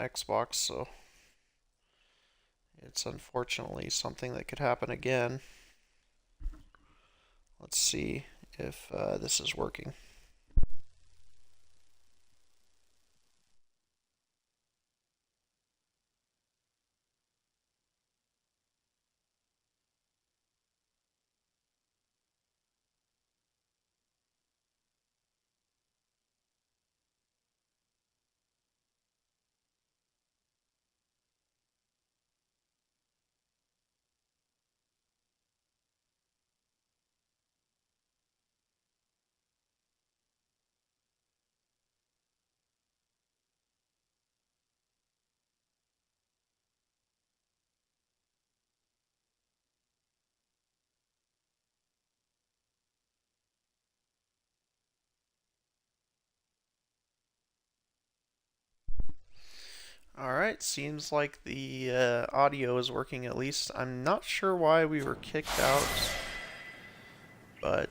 Xbox, so it's unfortunately something that could happen again. Let's see if this is working. Alright, seems like the audio is working at least. I'm not sure why we were kicked out, but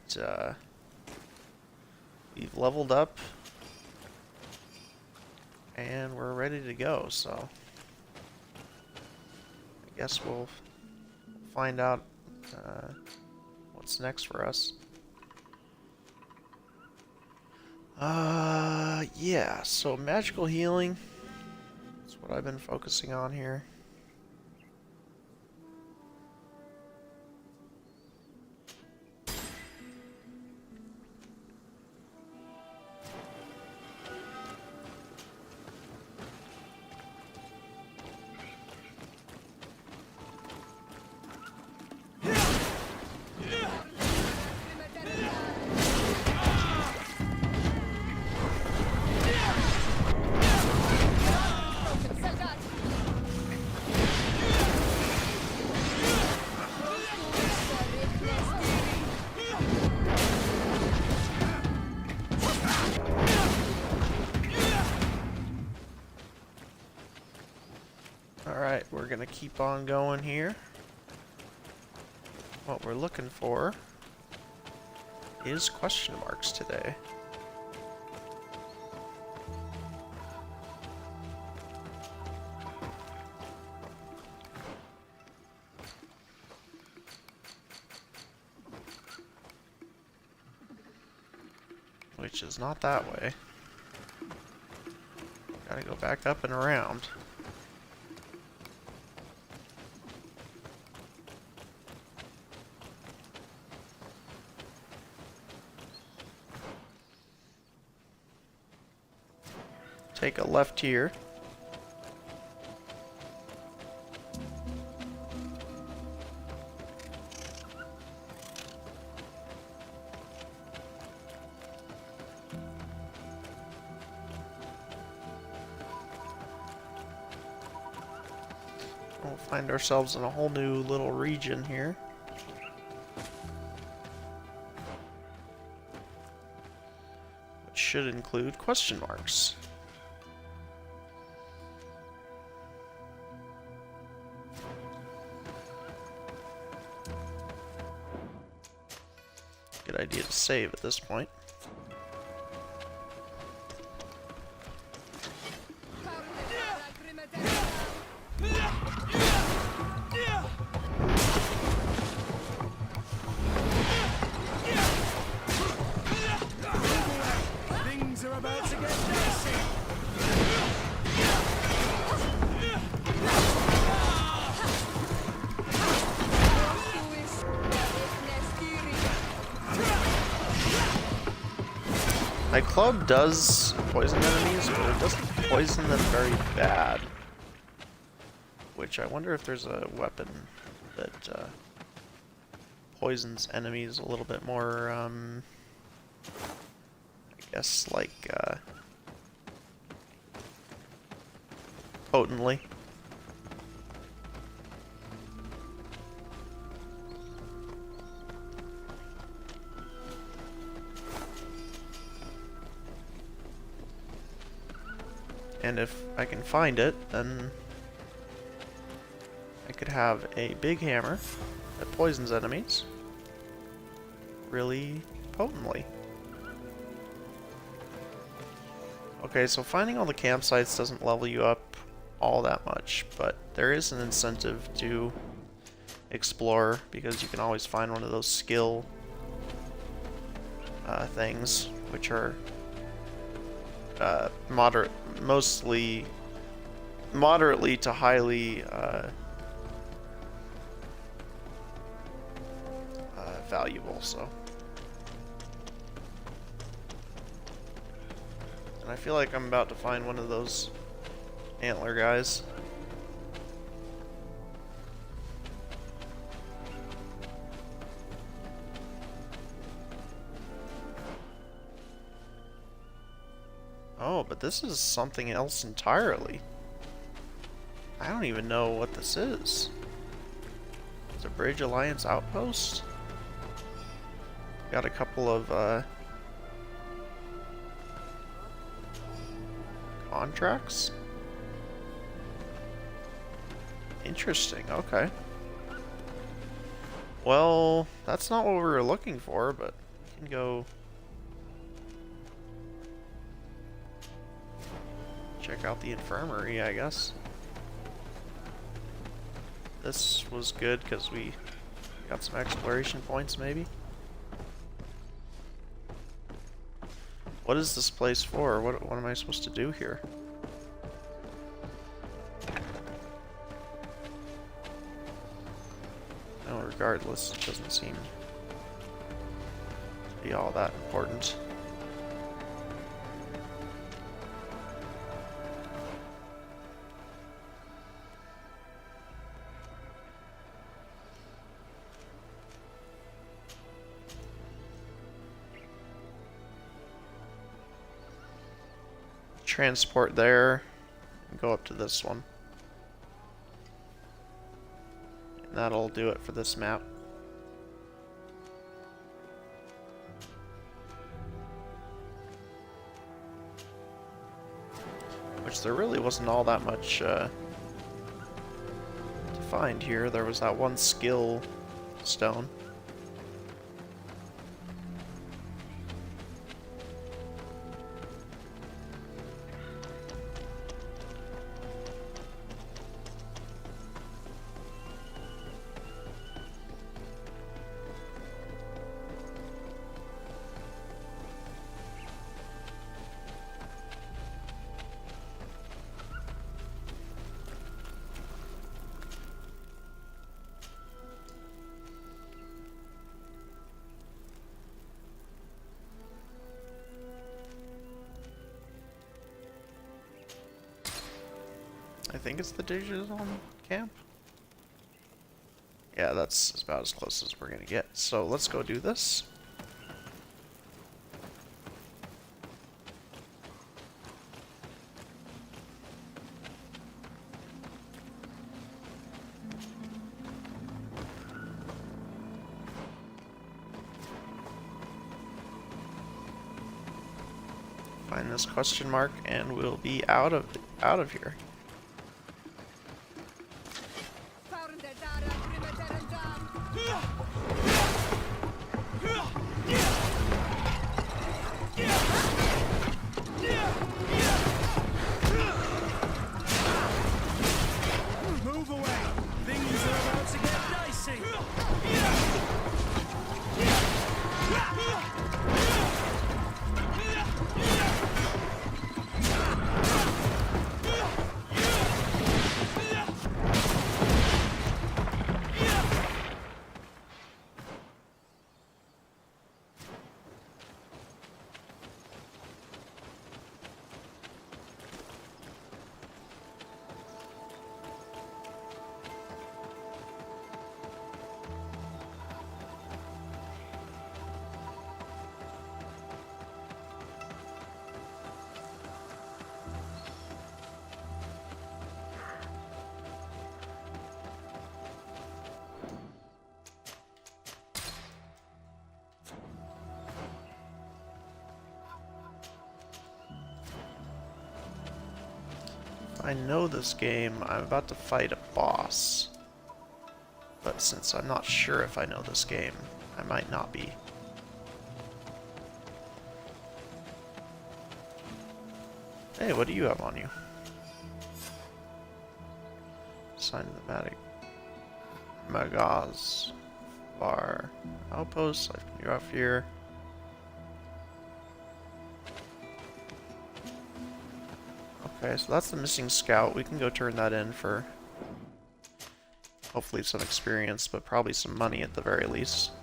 we've leveled up and we're ready to go, so I guess we'll find out what's next for us. Yeah, so magical healing. That's what I've been focusing on here. Alright, we're gonna keep on going here. What we're looking for is question marks today. Which is not that way. Gotta go back up and around. Take a left here. We'll find ourselves in a whole new little region here. Which should include question marks. Good idea to save at this point. Things are about to get messy. My club does poison enemies, but it doesn't poison them very bad. Which I wonder if there's a weapon that poisons enemies a little bit more, I guess, like, potently. And if I can find it, then I could have a big hammer that poisons enemies really potently. Okay, so finding all the campsites doesn't level you up all that much, but there is an incentive to explore because you can always find one of those skill things, which are mostly moderately to highly valuable. So, and I feel like I'm about to find one of those antler guys. Oh, but this is something else entirely. I don't even know what this is. It's a Bridge Alliance outpost. Got a couple of contracts. Interesting, okay. Well, that's not what we were looking for, but we can go check out the infirmary, I guess. This was good because we got some exploration points, maybe. What is this place for? What am I supposed to do here? No, regardless, it doesn't seem to be all that important. Transport there, and go up to this one. And that'll do it for this map. Which there really wasn't all that much to find here. There was that one skill stone. I think it's the digital camp. Yeah, that's about as close as we're gonna get. So let's go do this. Find this question mark and we'll be out of here. Move away. Things are about to get dicey. I know this game, I'm about to fight a boss. But since I'm not sure if I know this game, I might not be. Hey, what do you have on you? Assigned to the Magaz Bar Outpost. You're off here. Okay, so that's the missing scout. We can go turn that in for hopefully some experience, but probably some money at the very least.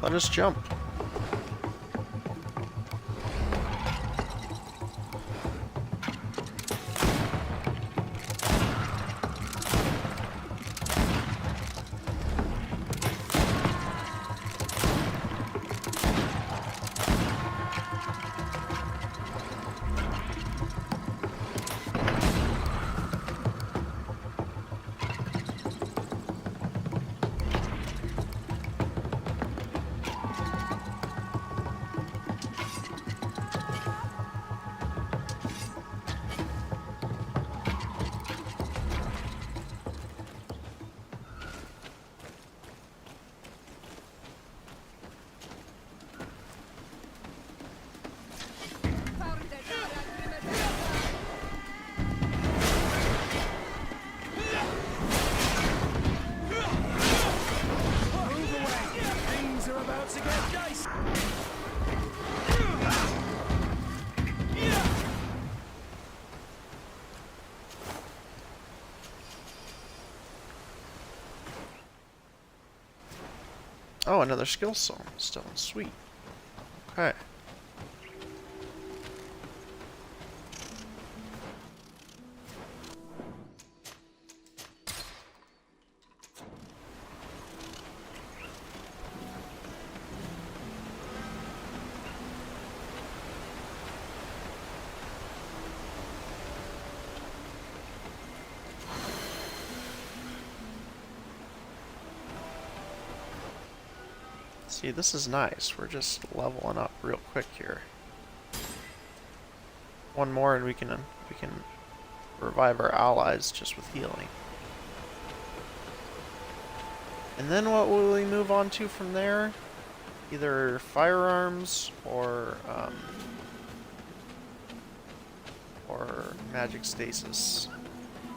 Let us jump. Oh, another skill stone. Sweet. Okay. See, this is nice. We're just leveling up real quick here. One more and we can revive our allies just with healing. And then what will we move on to from there? Either firearms or magic stasis.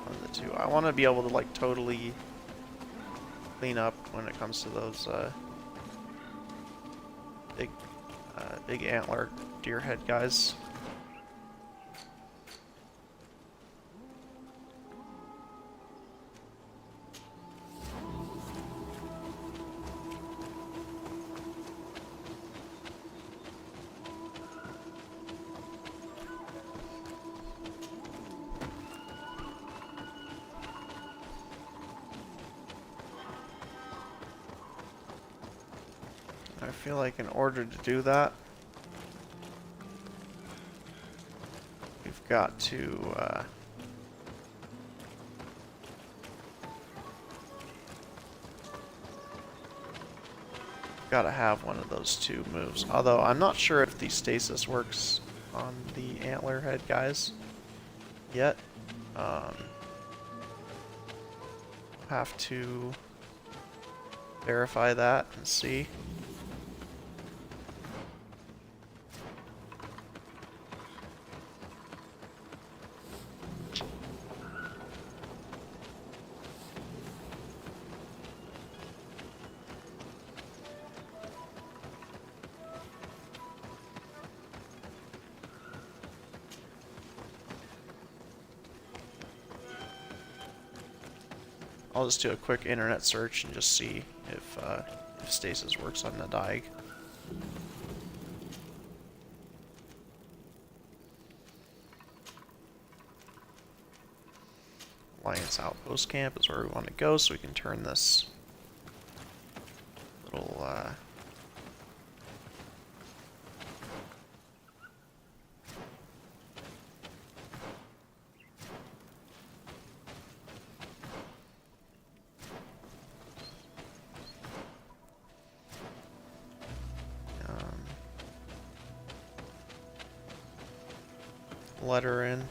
One of the two. I want to be able to like totally clean up when it comes to those big antler deer head guys. I feel like in order to do that, we've got to gotta have one of those two moves. Although I'm not sure if the stasis works on the antler head guys yet. Have to verify that and see. I'll just do a quick internet search and just see if stasis works on the Daig. Alliance Outpost Camp is where we want to go, so we can turn this little let her in.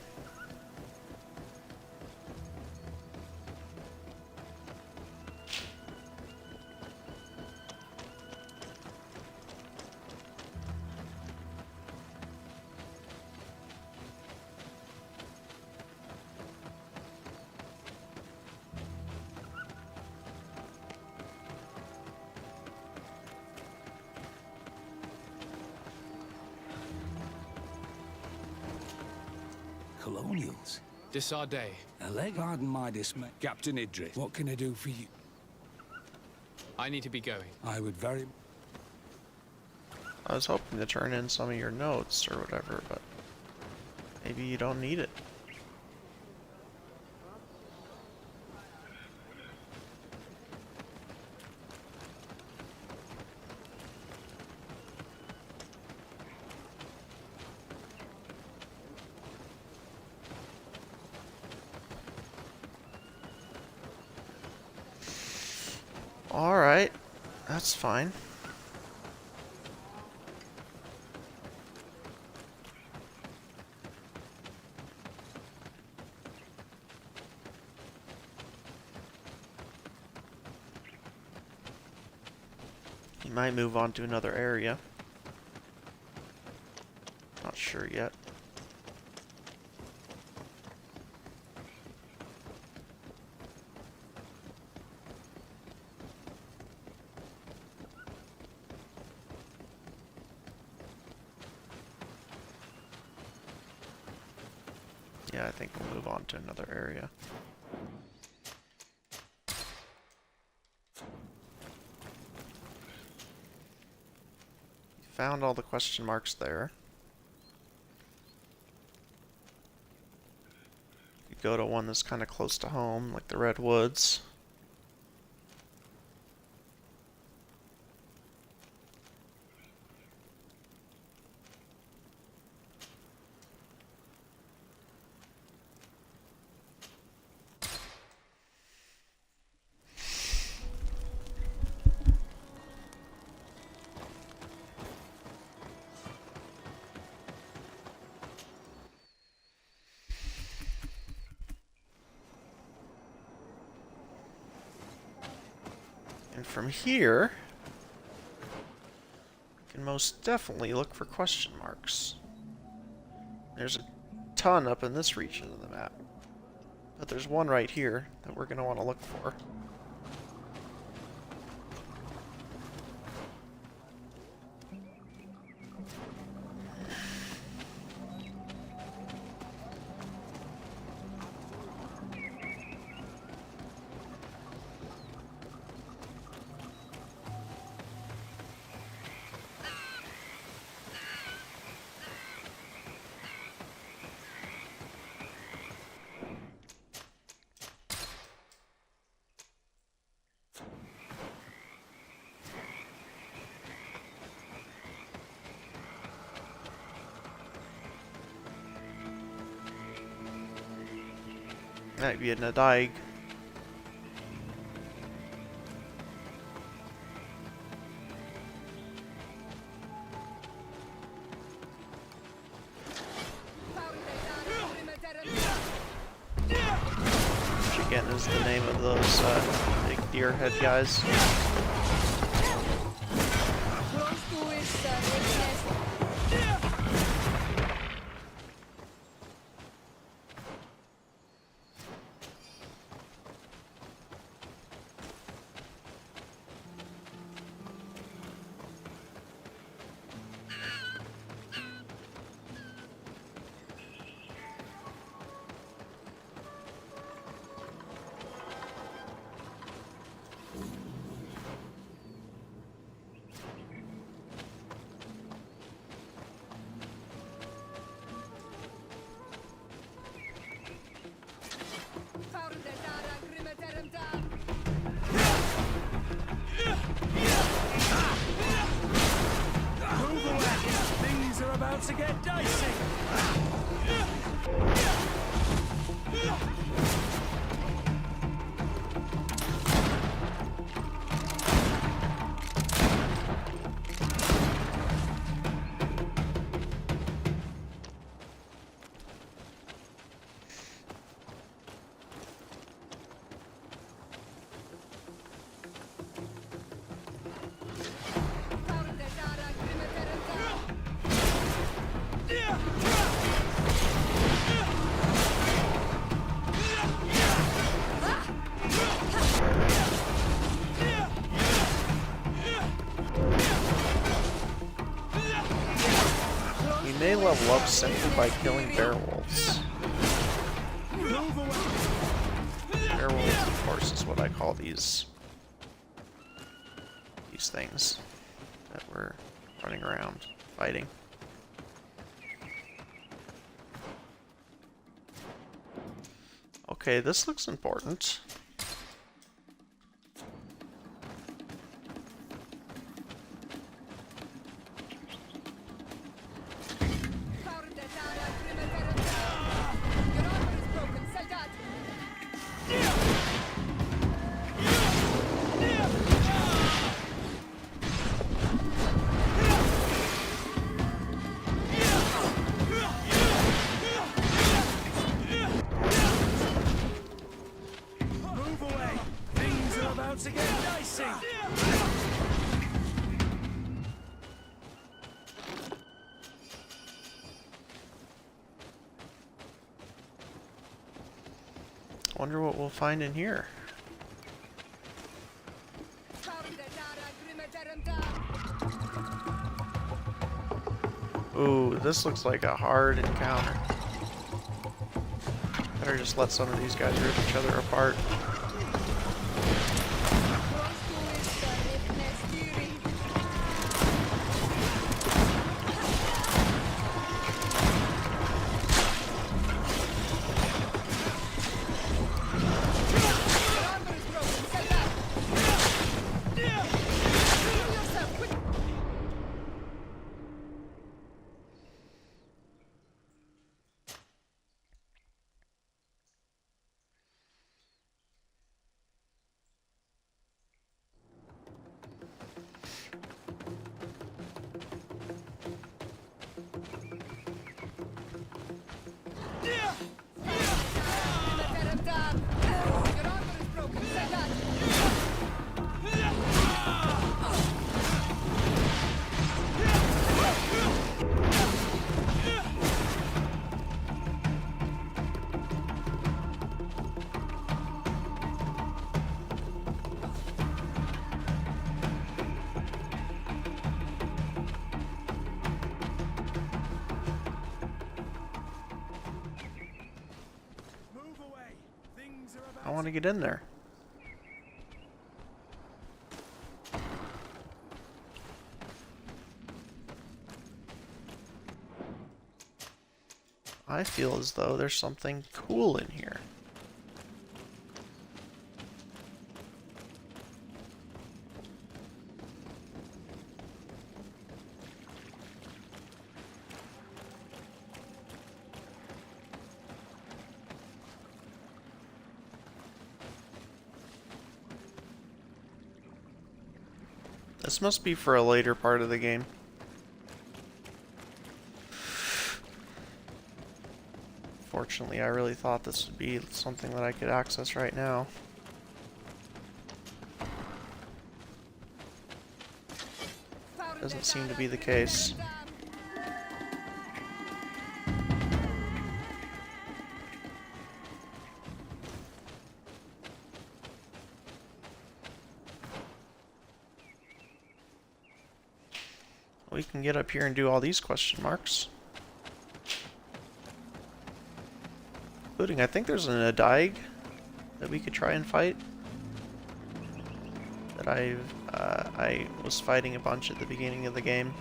Colonials. Desarday. Pardon my dismay. Captain Idris, what can I do for you? I need to be going. I would very... I was hoping to turn in some of your notes or whatever, but maybe you don't need it. Alright, that's fine. You might move on to another area. Not sure yet. Yeah, I think we'll move on to another area. Found all the question marks there. You go to one that's kind of close to home, like the Redwoods. And from here, we can most definitely look for question marks. There's a ton up in this region of the map, but there's one right here that we're going to want to look for. Might be in a dike. Which again is the name of those big deer head guys. About to get dicey. may level up simply by killing werewolves. Move away. Werewolves, of course, is what I call these things that we're running around fighting. Okay, this looks important. Move away. Things are about to get dicey. Wonder what we'll find in here. Ooh, this looks like a hard encounter. Better just let some of these guys rip each other apart. Move away. Things are about I want to get in there. I feel as though there's something cool in here. This must be for a later part of the game. Fortunately, I really thought this would be something that I could access right now. Doesn't seem to be the case. We can get up here and do all these question marks. Including, I think there's an Adaig that we could try and fight. That I was fighting a bunch at the beginning of the game.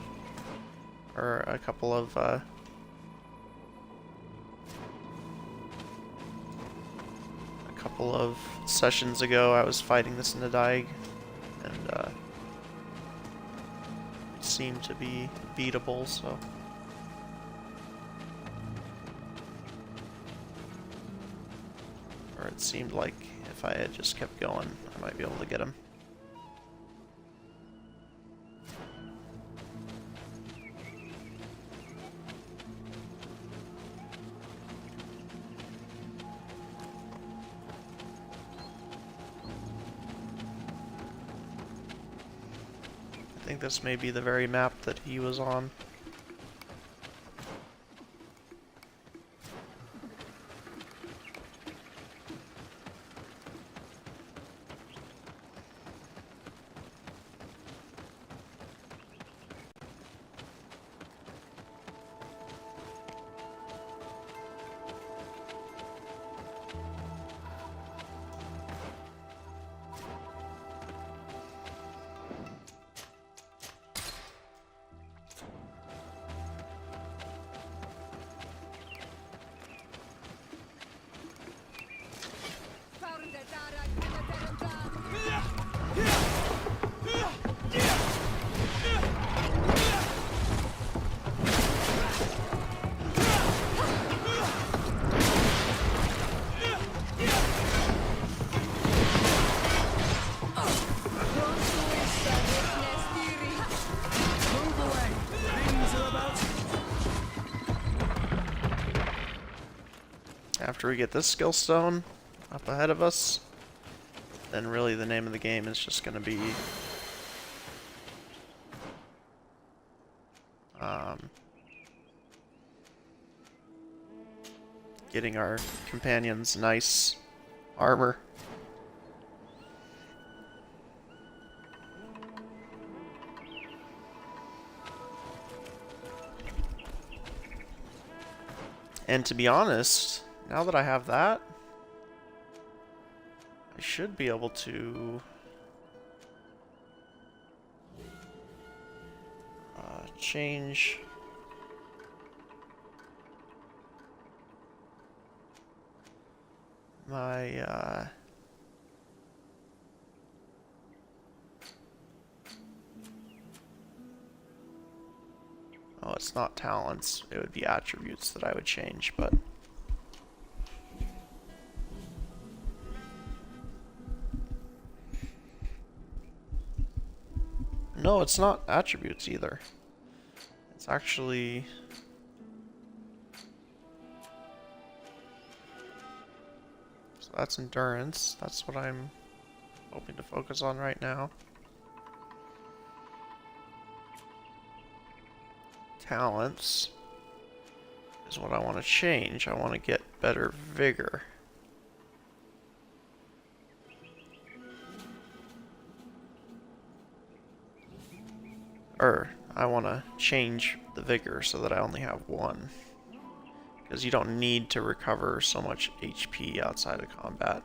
Or a couple of, sessions ago, I was fighting this Adaig. And, it seemed to be beatable, so... Or it seemed like if I had just kept going, I might be able to get him. I think this may be the very map that he was on. after we get this skill stone up ahead of us, then really the name of the game is just going to be getting our companions nice armor. And to be honest, now that I have that, I should be able to change my oh, it's not talents, it would be attributes that I would change, but no, it's not attributes either. It's actually so that's endurance. That's what I'm hoping to focus on right now. Talents is what I want to change. I want to get better vigor. Or I want to change the vigor so that I only have one. Because you don't need to recover so much HP outside of combat.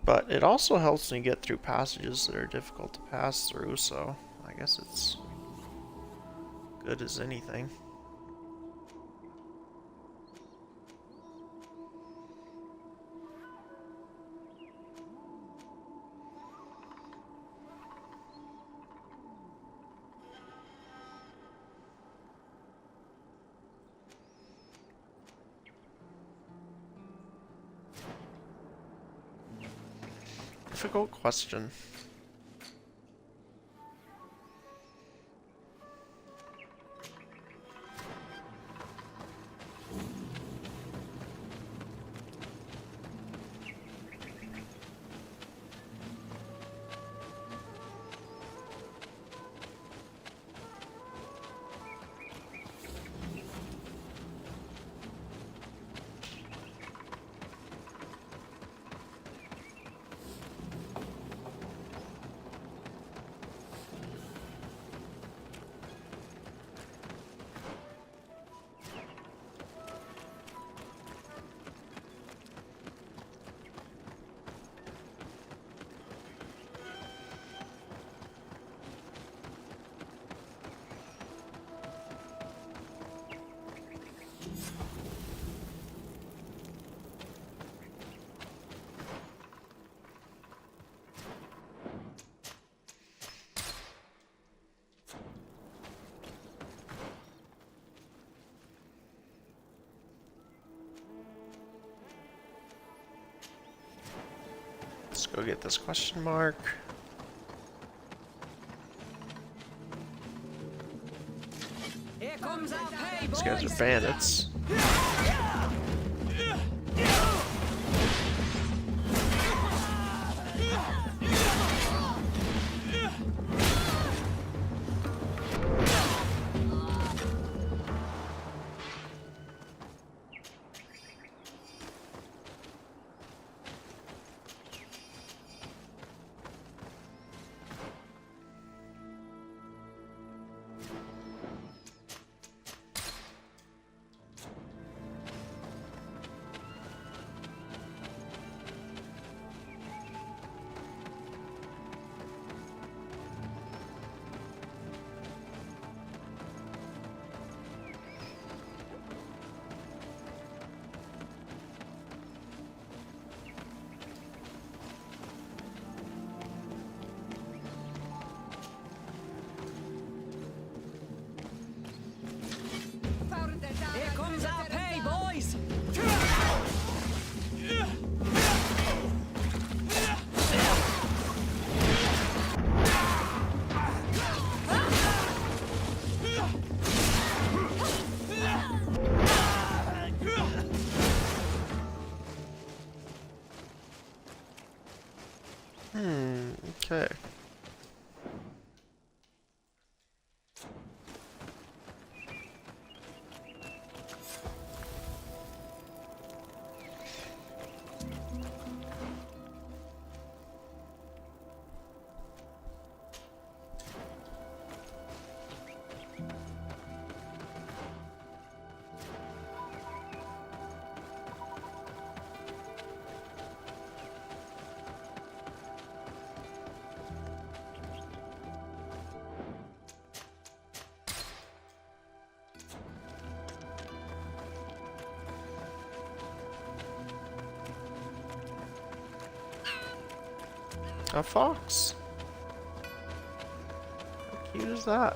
But it also helps me get through passages that are difficult to pass through, so I guess it's good as anything. Difficult question. Let's go get this question mark. Here comes our pay, These guys boys. are bandits. Okay. A fox. How cute is that?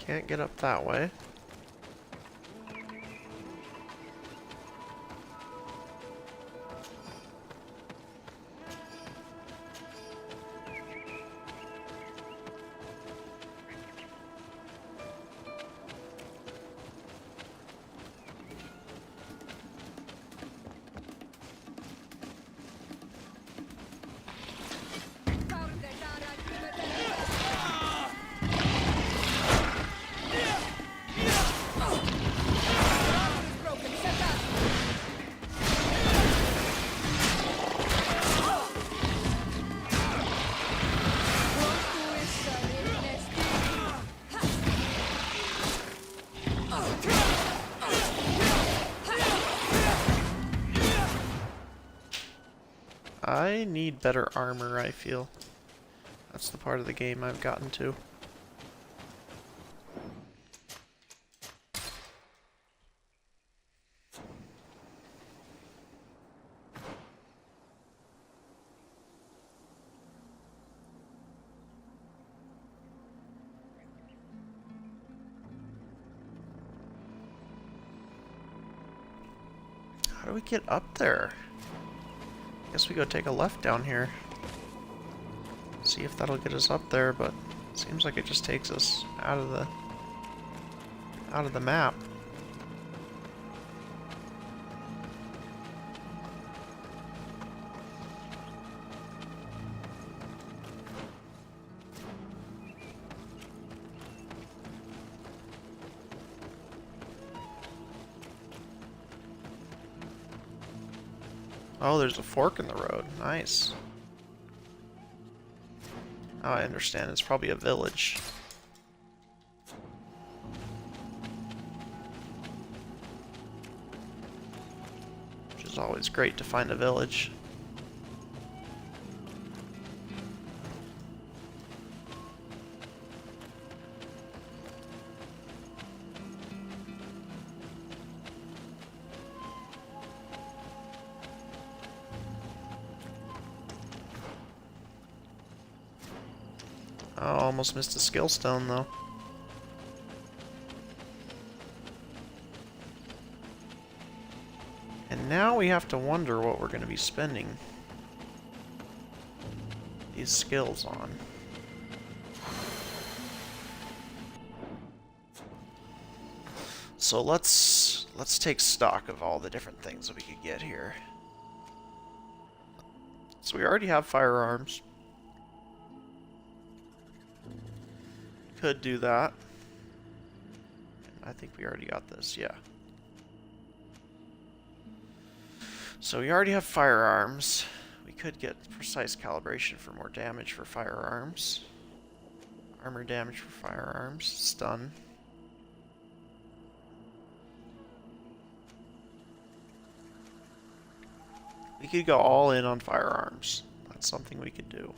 Can't get up that way. I need better armor, I feel. That's the part of the game I've gotten to. How do we get up there? Guess we go take a left down here. See if that'll get us up there, but it seems like it just takes us out of the map. Oh, there's a fork in the road. Nice. Oh, I understand. It's probably a village. Which is always great to find a village. Oh, almost missed a skill stone though. And now we have to wonder what we're going to be spending these skills on. So let's take stock of all the different things that we could get here. So we already have firearms. Could do that. I think we already got this, yeah. So we already have firearms. We could get precise calibration for more damage for firearms. Armor damage for firearms. Stun. We could go all in on firearms. That's something we could do.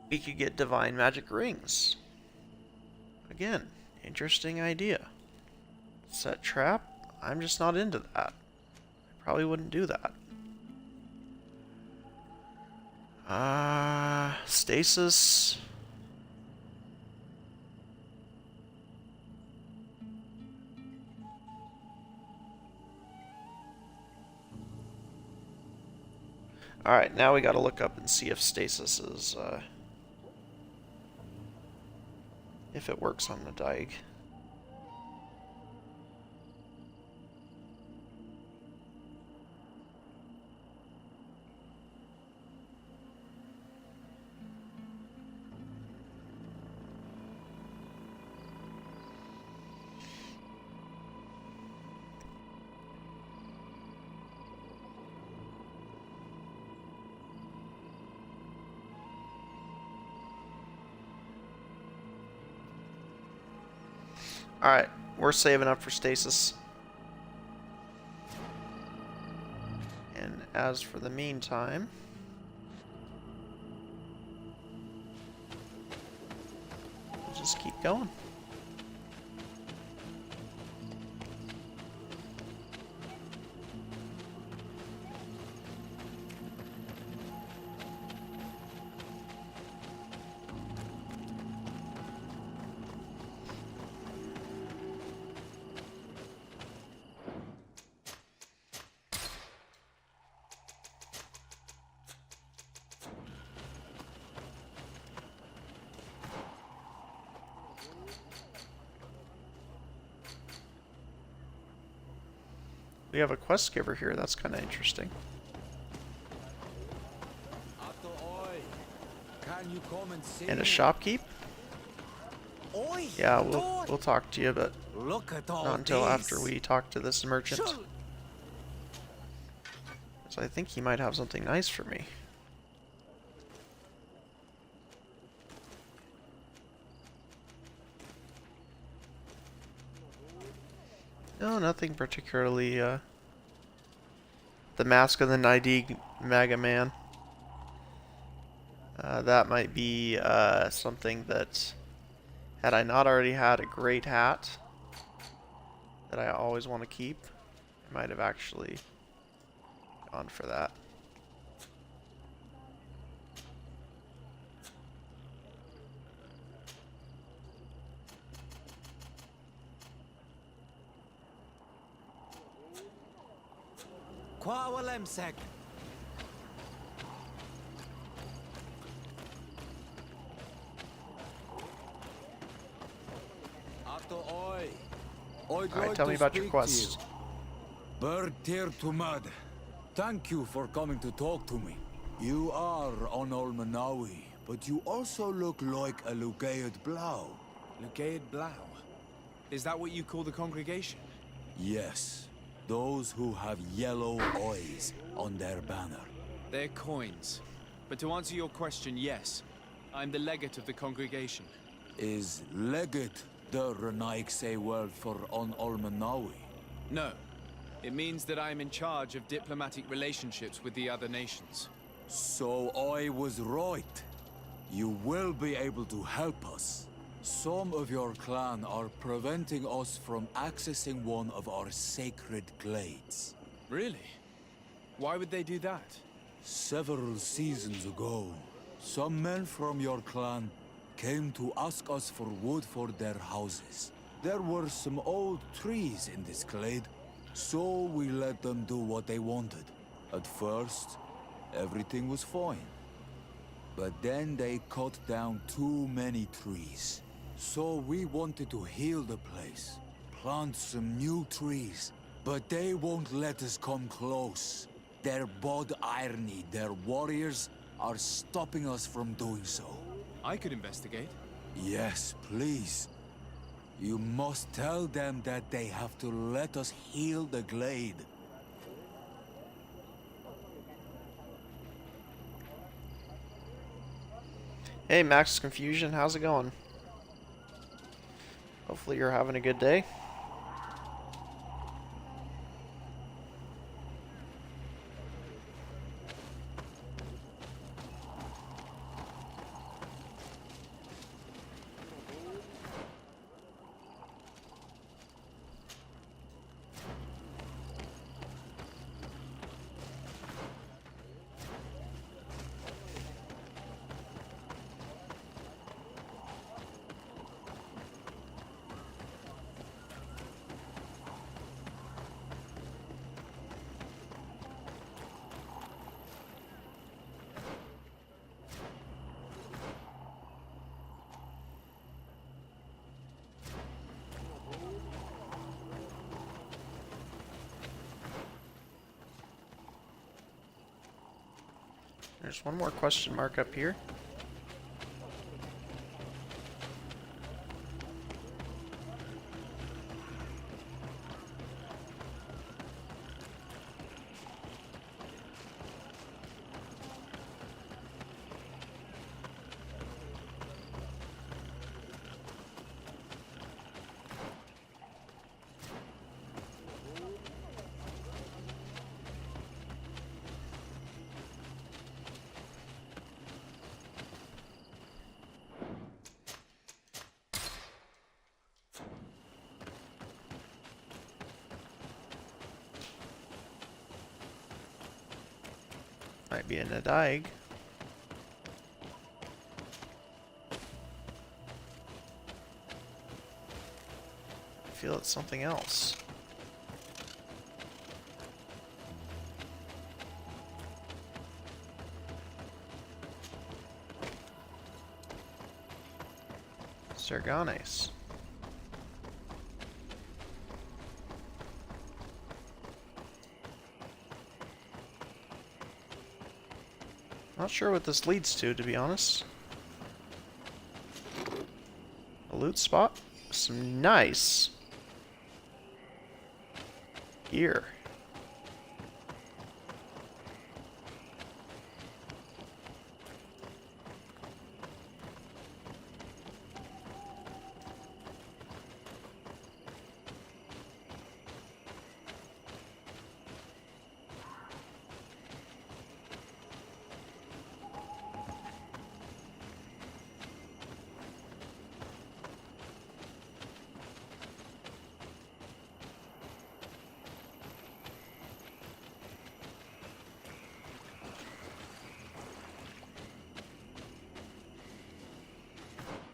We could get divine magic rings. Again, interesting idea. Set trap? I'm just not into that. I probably wouldn't do that. Stasis. Alright, now we gotta look up and see if stasis is, if it works on the Daig. Alright, we're saving up for stasis. And as for the meantime, we'll just keep going. We have a quest giver here, that's kind of interesting. Can you come and see And a me? shopkeep? Oi, Yeah, we'll talk to you, but look at all not until this. after we talk to this merchant. Shul- So I think he might have something nice for me. No, nothing particularly, the Mask of the Nidig Mega Man. That might be, something that, had I not already had a great hat that I always want to keep, I might have actually gone for that. Kwawalemsek. Alright, tell me about your quest. Bird Tear to Mud. Thank you for coming to talk to me. You are on Olmanawi, but you also look like a Lugaid Blau. Legaid Blau. Is that what you call the congregation? Yes, those who have yellow eyes on their banner. They're coins. But to answer your question, yes. I'm the legate of the congregation. Is Legate the Renaikse word for on Olmanawi? No. It means that I am in charge of diplomatic relationships with the other nations. So I was right. You will be able to help us. Some of your clan are preventing us from accessing one of our sacred glades. Really? Why would they do that? Several seasons ago, some men from your clan came to ask us for wood for their houses. There were some old trees in this glade, so we let them do what they wanted. At first, everything was fine. But then they cut down too many trees. So we wanted to heal the place, plant some new trees, but they won't let us come close. Their bod irony, their warriors, are stopping us from doing so. I could investigate. Yes, please. You must tell them that they have to let us heal the glade. Hey, Max Confusion, how's it going? Hopefully you're having a good day. There's one more question mark up here. Might be in a Daig. I feel it's something else. Serganes. Not sure what this leads to be honest. A loot spot? Some nice gear.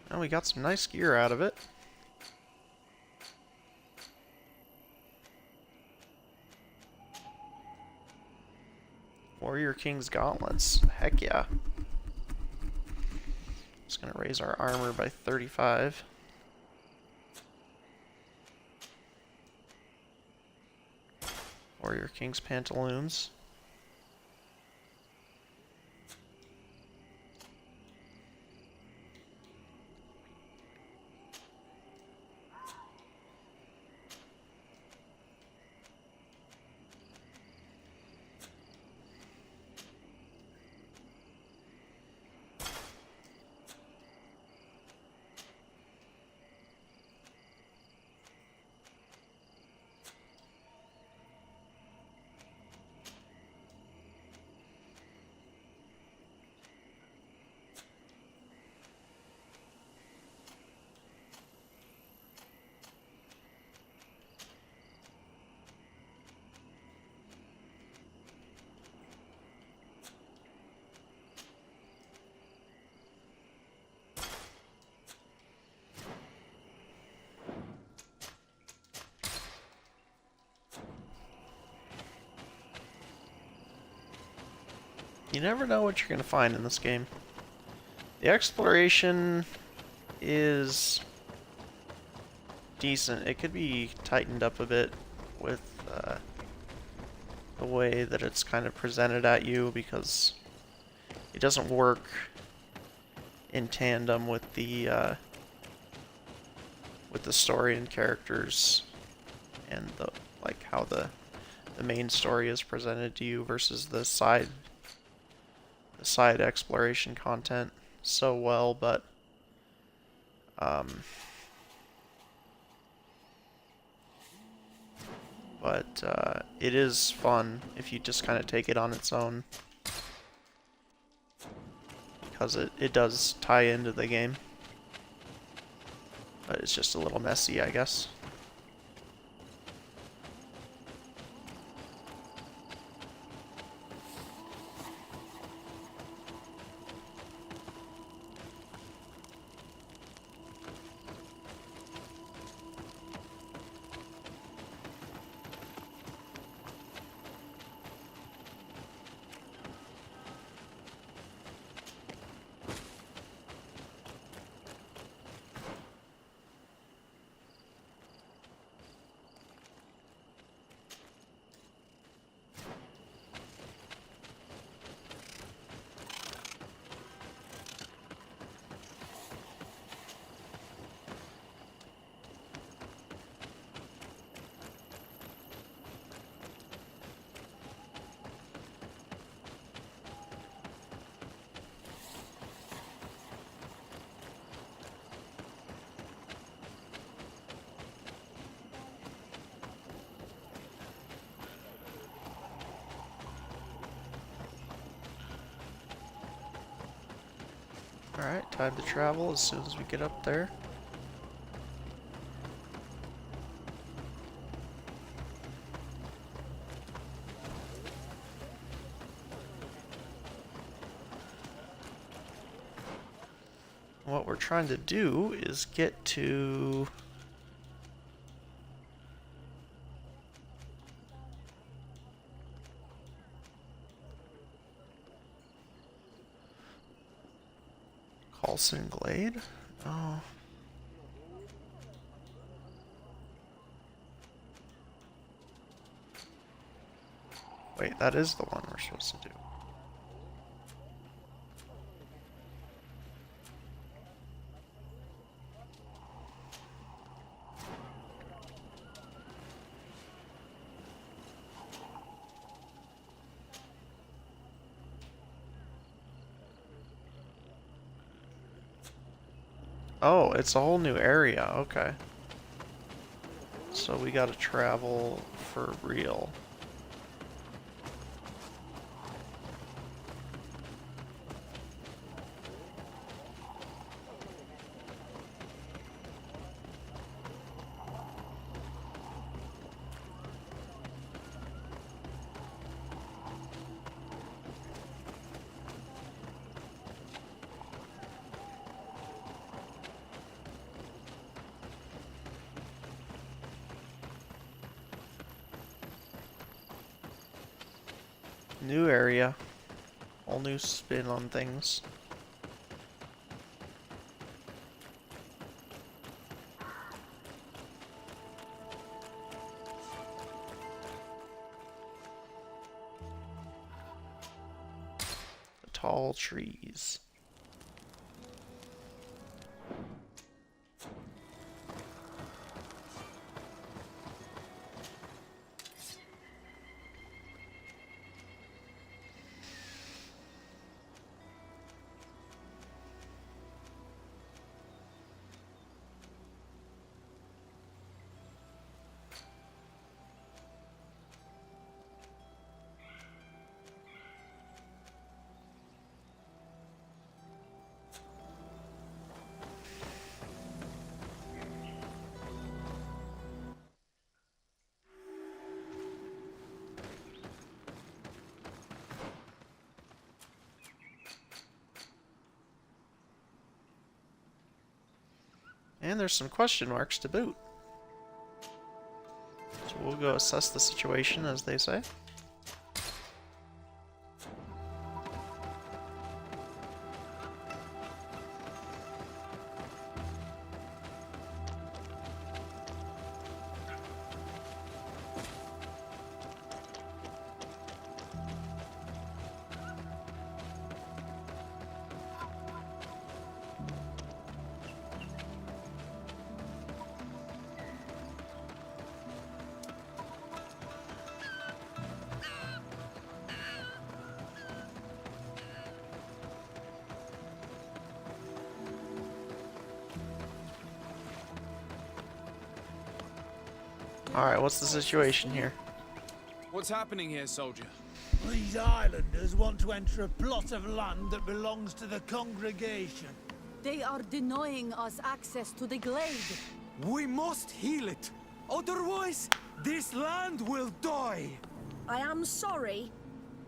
And we got some nice gear out of it. Warrior King's Gauntlets. Heck yeah. Just gonna raise our armor by 35. Warrior King's Pantaloons. You never know what you're going to find in this game. The exploration is decent. It could be tightened up a bit with the way that it's kind of presented at you, because it doesn't work in tandem with the story and characters and the how the main story is presented to you versus the side exploration content so well, but it is fun if you just kind of take it on its own, because it does tie into the game, but it's just a little messy, I guess. Alright, time to travel as soon as we get up there. What we're trying to do is get to... Coulson Glade? Oh. Wait, that is the one we're supposed to do. Oh, it's a whole new area, okay. So we gotta travel for real. New area. All new spin on things. The tall trees. And there's some question marks to boot. So we'll go assess the situation, as they say. Alright, what's the situation here? What's happening here, soldier? These islanders want to enter a plot of land that belongs to the congregation. They are denying us access to the glade. We must heal it. Otherwise, this land will die. I am sorry,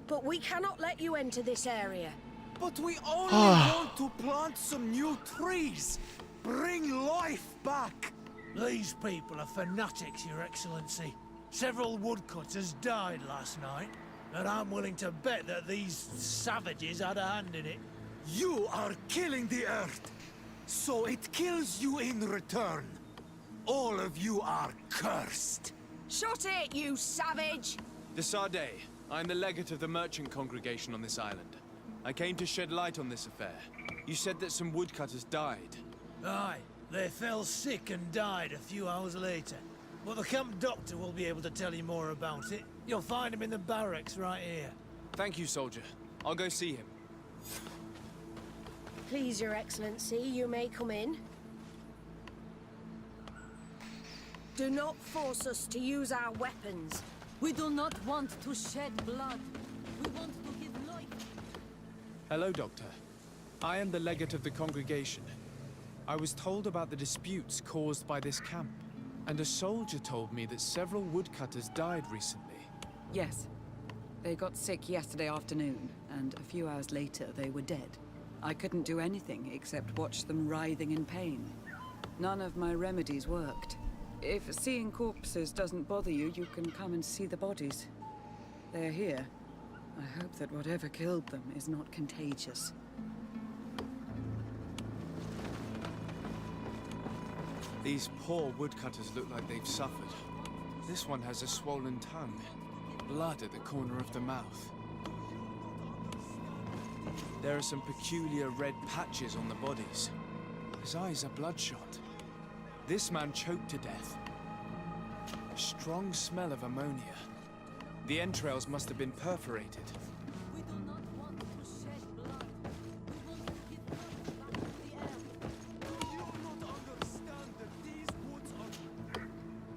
but we cannot let you enter this area. But we only want to plant some new trees. Bring life back. These people are fanatics, Your Excellency. Several woodcutters died last night, and I'm willing to bet that these savages had a hand in it. You are killing the earth, so it kills you in return. All of you are cursed. Shut it, you savage! De Sardet, I am the legate of the merchant congregation on this island. I came to shed light on this affair. You said that some woodcutters died. Aye, they fell sick and died a few hours later. But the camp doctor will be able to tell you more about it. You'll find him in the barracks right here. Thank you, soldier. I'll go see him. Please, Your Excellency, you may come in. Do not force us to use our weapons. We do not want to shed blood. We want to give life. Hello, Doctor. I am the legate of the congregation. I was told about the disputes caused by this camp, and a soldier told me that several woodcutters died recently. Yes. They got sick yesterday afternoon, and a few hours later they were dead. I couldn't do anything except watch them writhing in pain. None of my remedies worked. If seeing corpses doesn't bother you, you can come and see the bodies. They're here. I hope that whatever killed them is not contagious. These poor woodcutters look like they've suffered. This one has a swollen tongue. Blood at the corner of the mouth. There are some peculiar red patches on the bodies. His eyes are bloodshot. This man choked to death. A strong smell of ammonia. The entrails must have been perforated. We do not want to shed blood. We want to give blood back to the air. Do you not understand that these woods are...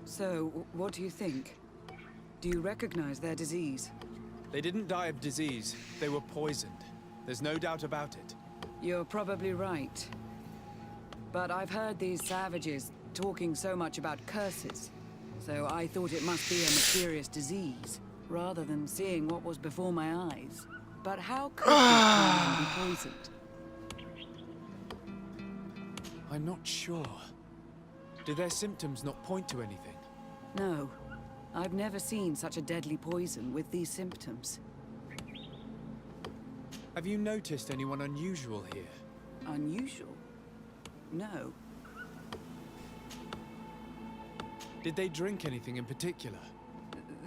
So, what do you think? Do you recognize their disease? They didn't die of disease. They were poisoned. There's no doubt about it. You're probably right. But I've heard these savages talking so much about curses, so I thought it must be a mysterious disease, rather than seeing what was before my eyes. But how could this man be poisoned? I'm not sure. Do their symptoms not point to anything? No. I've never seen such a deadly poison with these symptoms. Have you noticed anyone unusual here? Unusual? No. Did they drink anything in particular?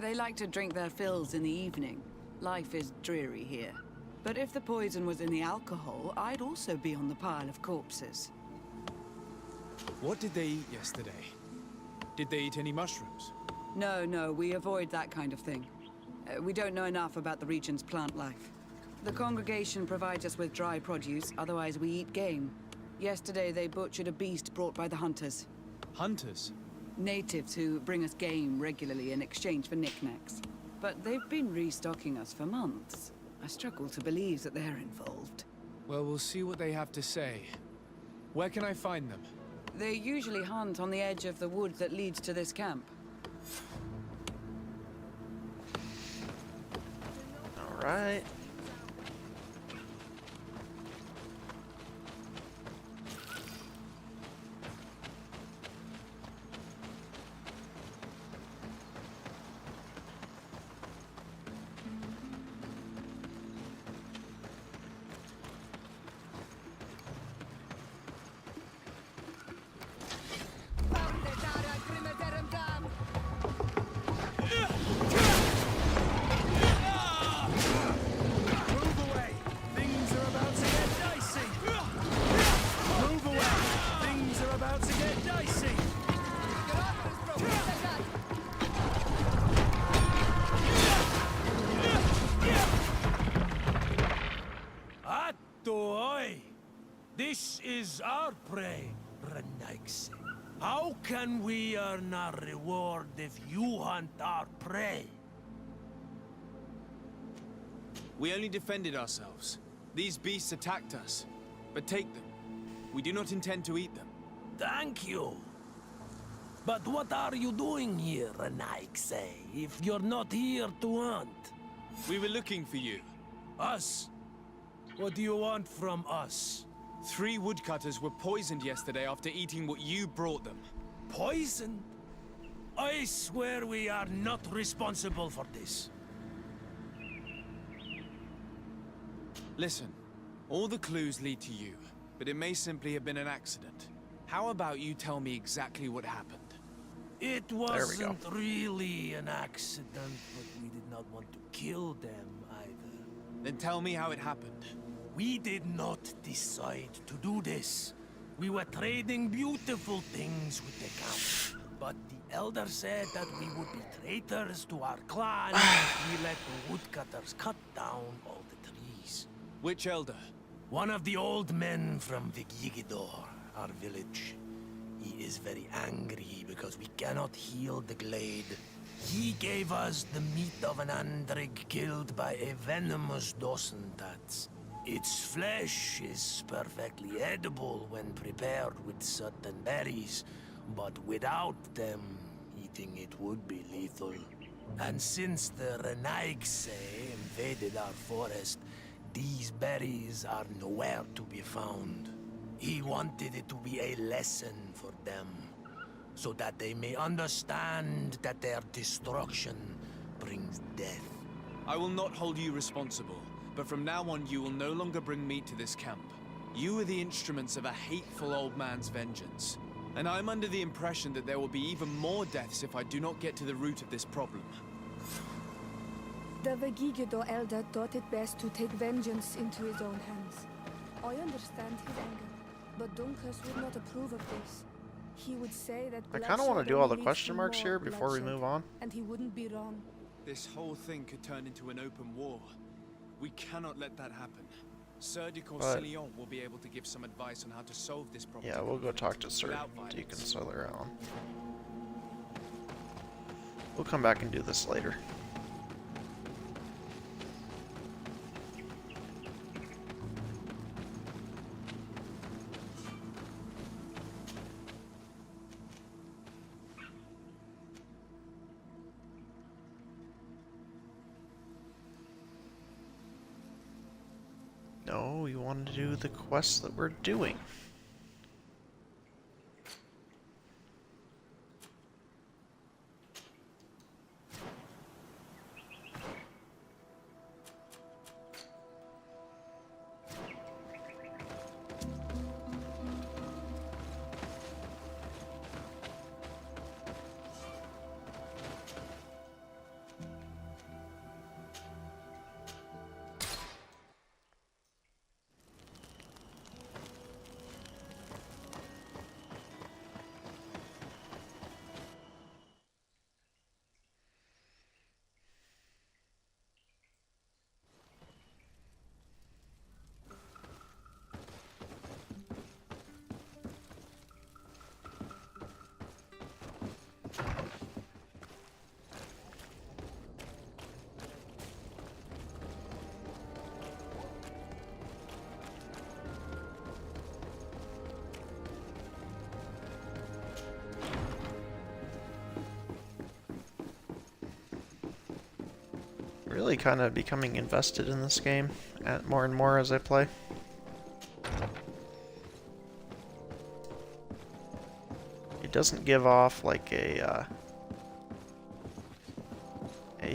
They like to drink their fills in the evening. Life is dreary here. But if the poison was in the alcohol, I'd also be on the pile of corpses. What did they eat yesterday? Did they eat any mushrooms? No, we avoid that kind of thing. We don't know enough about the region's plant life. The congregation provides us with dry produce, otherwise we eat game. Yesterday they butchered a beast brought by the hunters. Hunters? Natives who bring us game regularly in exchange for knickknacks. But they've been restocking us for months. I struggle to believe that they're involved. Well, we'll see what they have to say. Where can I find them? They usually hunt on the edge of the wood that leads to this camp. Alright. This is our prey, Renaix. How can we earn our reward if you hunt our prey? We only defended ourselves. These beasts attacked us. But take them. We do not intend to eat them. Thank you. But what are you doing here, Renaix, if you're not here to hunt? We were looking for you. Us? What do you want from us? 3 woodcutters were poisoned yesterday after eating what you brought them. Poison? I swear we are not responsible for this. Listen, all the clues lead to you, but it may simply have been an accident. How about you tell me exactly what happened? It wasn't really an accident, but we did not want to kill them either. Then tell me how it happened. We did not decide to do this. We were trading beautiful things with the Count. But the Elder said that we would be traitors to our clan if we let the woodcutters cut down all the trees. Which Elder? One of the old men from Vigigidor, our village. He is very angry because we cannot heal the glade. He gave us the meat of an Andrig killed by a venomous Dosentats. Its flesh is perfectly edible when prepared with certain berries, but without them, eating it would be lethal. And since the Renaigse invaded our forest, these berries are nowhere to be found. He wanted it to be a lesson for them, so that they may understand that their destruction brings death. I will not hold you responsible, but from now on you will no longer bring meat to this camp. You are the instruments of a hateful old man's vengeance. And I'm under the impression that there will be even more deaths if I do not get to the root of this problem. The Vegigido elder thought it best to take vengeance into his own hands. I understand his anger, but Dunkus would not approve of this. He would say that I kind of want to bloodshed do all the only leads question to marks more here before we bloodshed, move on. and he wouldn't be wrong. This whole thing could turn into an open war. We cannot let that happen. Sir de Corsillon will be able to give some advice on how to solve this problem. Yeah, we'll go talk to Sir without violence. Deacon Celeron. We'll come back and do this later. No, we want to do the quest that we're doing. Really kind of becoming invested in this game more and more as I play. It doesn't give off like a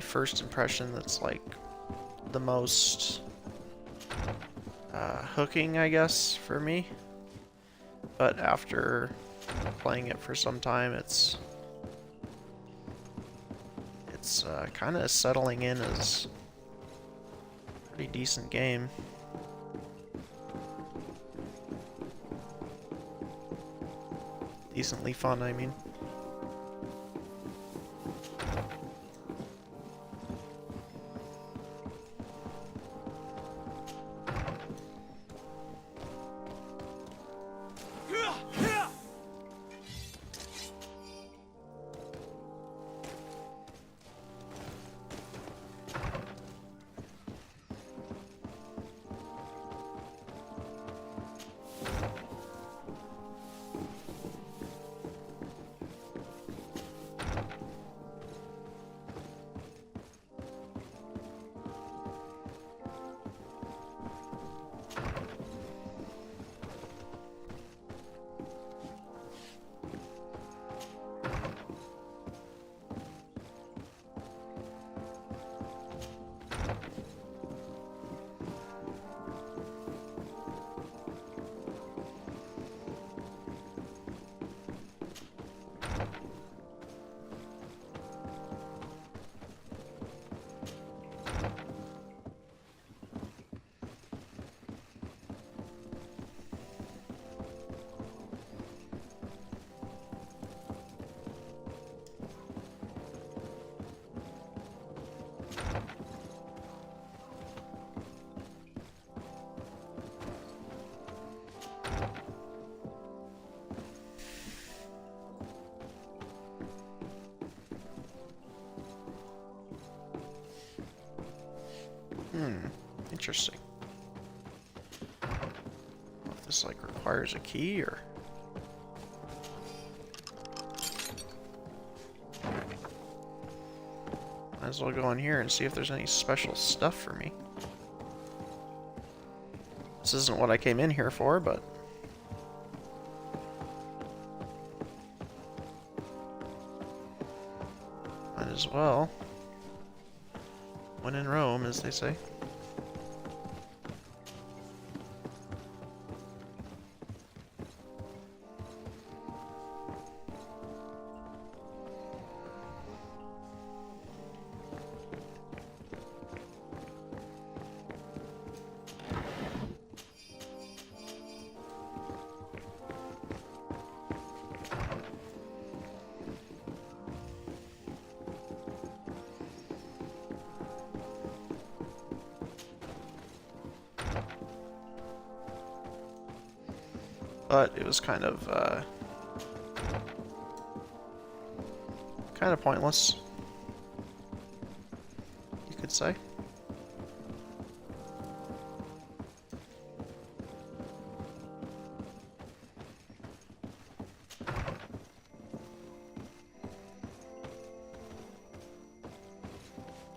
first impression that's like the most hooking, I guess, for me. But after playing it for some time, it's kind of settling in as a pretty decent game. Decently fun, I mean. Interesting. this like requires a key or... Might as well go in here and see if there's any special stuff for me. This isn't what I came in here for, but... might as well. When in Rome, as they say. But it was kind of pointless, you could say.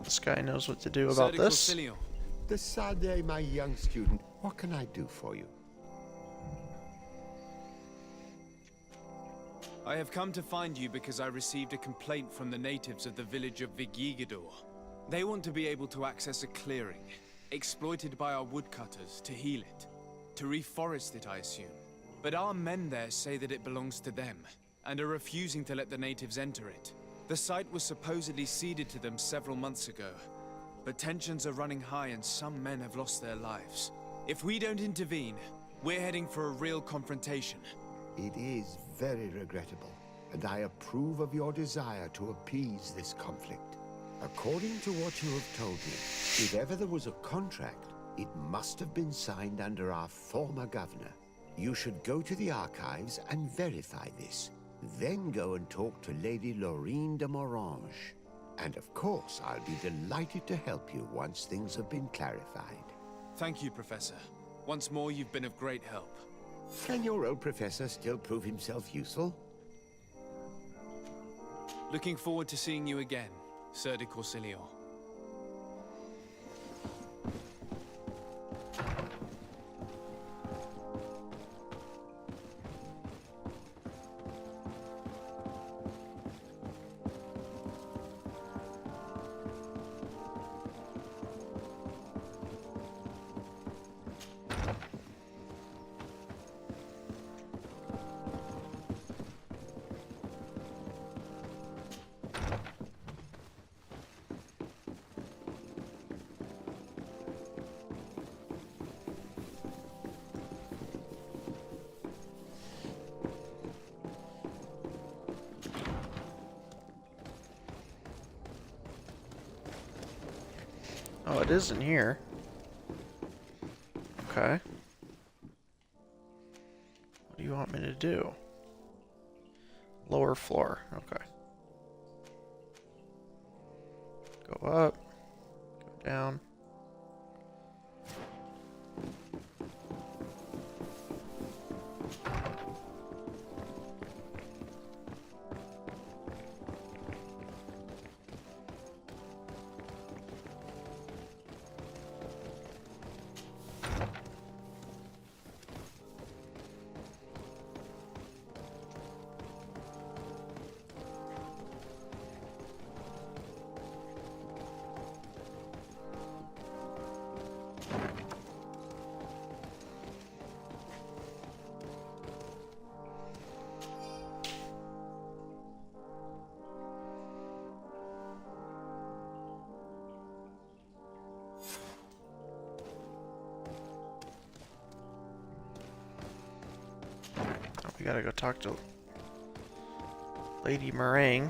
This guy knows what to do about this. Decidez, my young student, what can I do for you? I have come to find you because I received a complaint from the natives of the village of Vigigador. They want to be able to access a clearing, exploited by our woodcutters to heal it. To reforest it, I assume. But our men there say that it belongs to them, and are refusing to let the natives enter it. The site was supposedly ceded to them several months ago, but tensions are running high and some men have lost their lives. If we don't intervene, we're heading for a real confrontation. It is very regrettable, and I approve of your desire to appease this conflict. According to what you have told me, if ever there was a contract, it must have been signed under our former governor. You should go to the archives and verify this. Then go and talk to Lady Laurine de Morange. And of course, I'll be delighted to help you once things have been clarified. Thank you, Professor. Once more, you've been of great help. Can your old professor still prove himself useful? Looking forward to seeing you again, Sir de Courcilion. Oh, it is in here. Okay. What do you want me to do? Lower floor. Okay. Go up. Go down. We gotta go talk to Lady Meringue.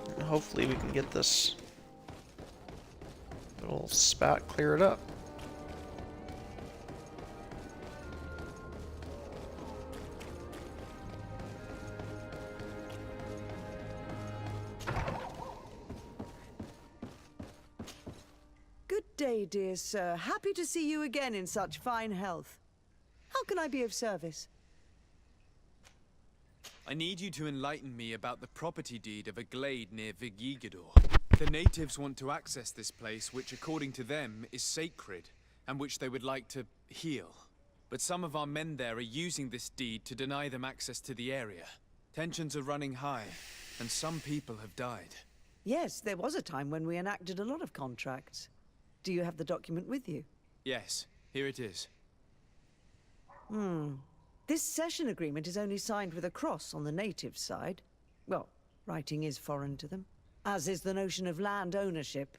And hopefully we can get this little spat clear it up. Good day, dear sir. Happy to see you again in such fine health. How can I be of service? I need you to enlighten me about the property deed of a glade near Vigigador. The natives want to access this place, which according to them is sacred, and which they would like to heal. But some of our men there are using this deed to deny them access to the area. Tensions are running high, and some people have died. Yes, there was a time when we enacted a lot of contracts. Do you have the document with you? Yes, here it is. This cession agreement is only signed with a cross on the native side. Well, writing is foreign to them, as is the notion of land ownership.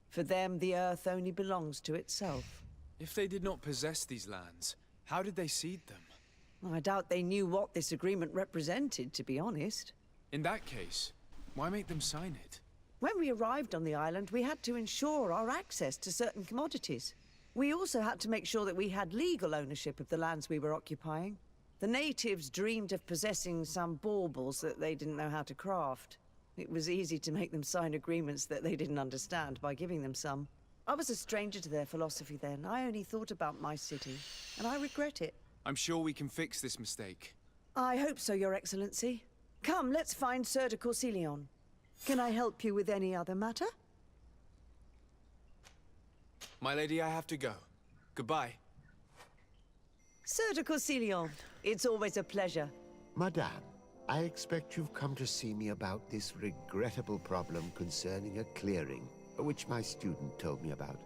For them, the earth only belongs to itself. If they did not possess these lands, how did they cede them? I doubt they knew what this agreement represented, to be honest. In that case, why make them sign it? When we arrived on the island, we had to ensure our access to certain commodities. We also had to make sure that we had legal ownership of the lands we were occupying. The natives dreamed of possessing some baubles that they didn't know how to craft. It was easy to make them sign agreements that they didn't understand by giving them some. I was a stranger to their philosophy then. I only thought about my city, and I regret it. I'm sure we can fix this mistake. I hope so, Your Excellency. Come, let's find Sir de Corsilion. Can I help you with any other matter? My lady, I have to go. Goodbye. Sir de Corsilion, it's always a pleasure. Madame, I expect you've come to see me about this regrettable problem concerning a clearing, which my student told me about.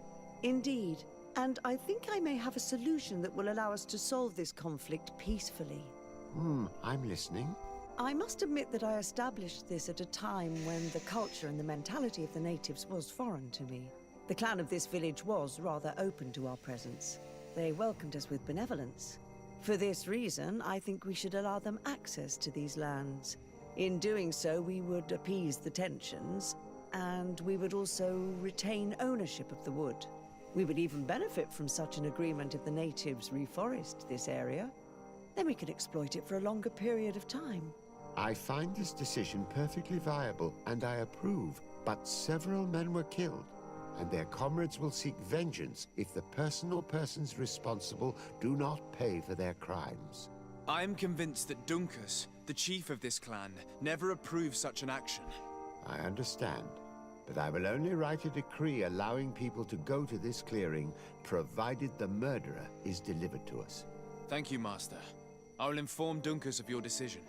Indeed. And I think I may have a solution that will allow us to solve this conflict peacefully. I'm listening. I must admit that I established this at a time when the culture and the mentality of the natives was foreign to me. The clan of this village was rather open to our presence. They welcomed us with benevolence. For this reason, I think we should allow them access to these lands. In doing so, we would appease the tensions, and we would also retain ownership of the wood. We would even benefit from such an agreement if the natives reforest this area. Then we could exploit it for a longer period of time. I find this decision perfectly viable, and I approve, but several men were killed, and their comrades will seek vengeance if the person or persons responsible do not pay for their crimes. I am convinced that Dunkus, the chief of this clan, never approved such an action. I understand, but I will only write a decree allowing people to go to this clearing, provided the murderer is delivered to us. Thank you, Master. I will inform Dunkus of your decision.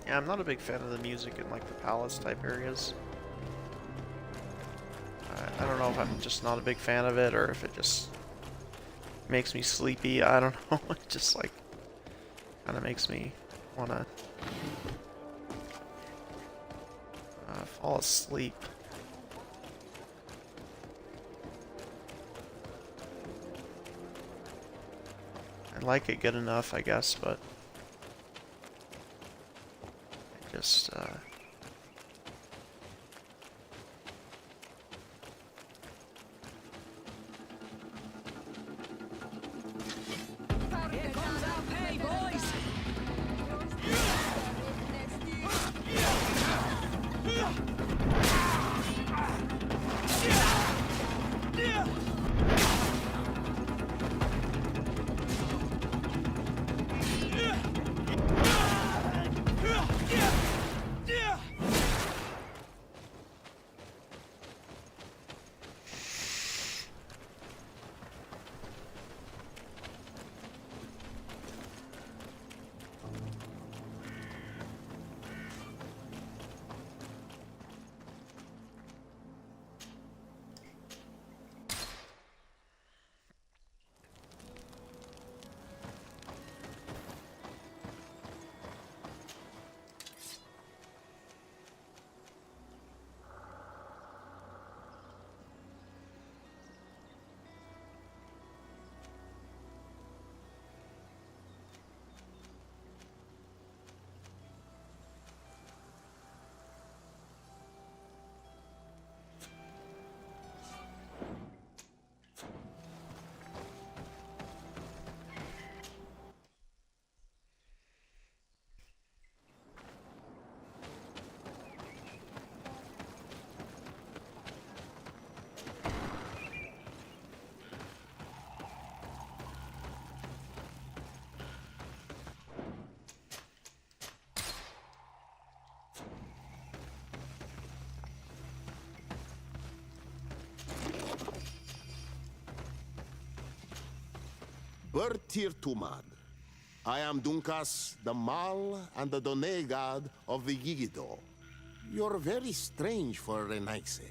Yeah, I'm not a big fan of the music in like the palace type areas. I don't know if I'm just not a big fan of it or if it just makes me sleepy. I don't know. It just like kind of makes me want to fall asleep. I like it good enough, I guess, but just Bertir Tumad. I am Dunkas, the Mal and the Done god of the Yigido. You're very strange for Renaise.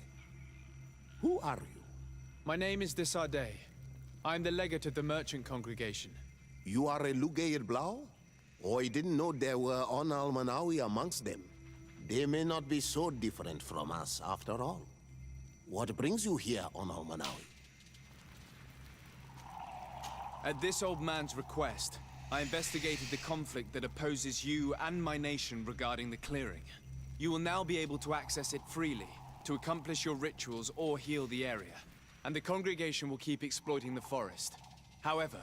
Who are you? My name is Desade. I'm the legate of the merchant congregation. You are a Lugair Blau? Oh, I didn't know there were On Almanawi amongst them. They may not be so different from us after all. What brings you here, On Almanawi? At this old man's request, I investigated the conflict that opposes you and my nation regarding the clearing. You will now be able to access it freely, to accomplish your rituals or heal the area. And the congregation will keep exploiting the forest. However,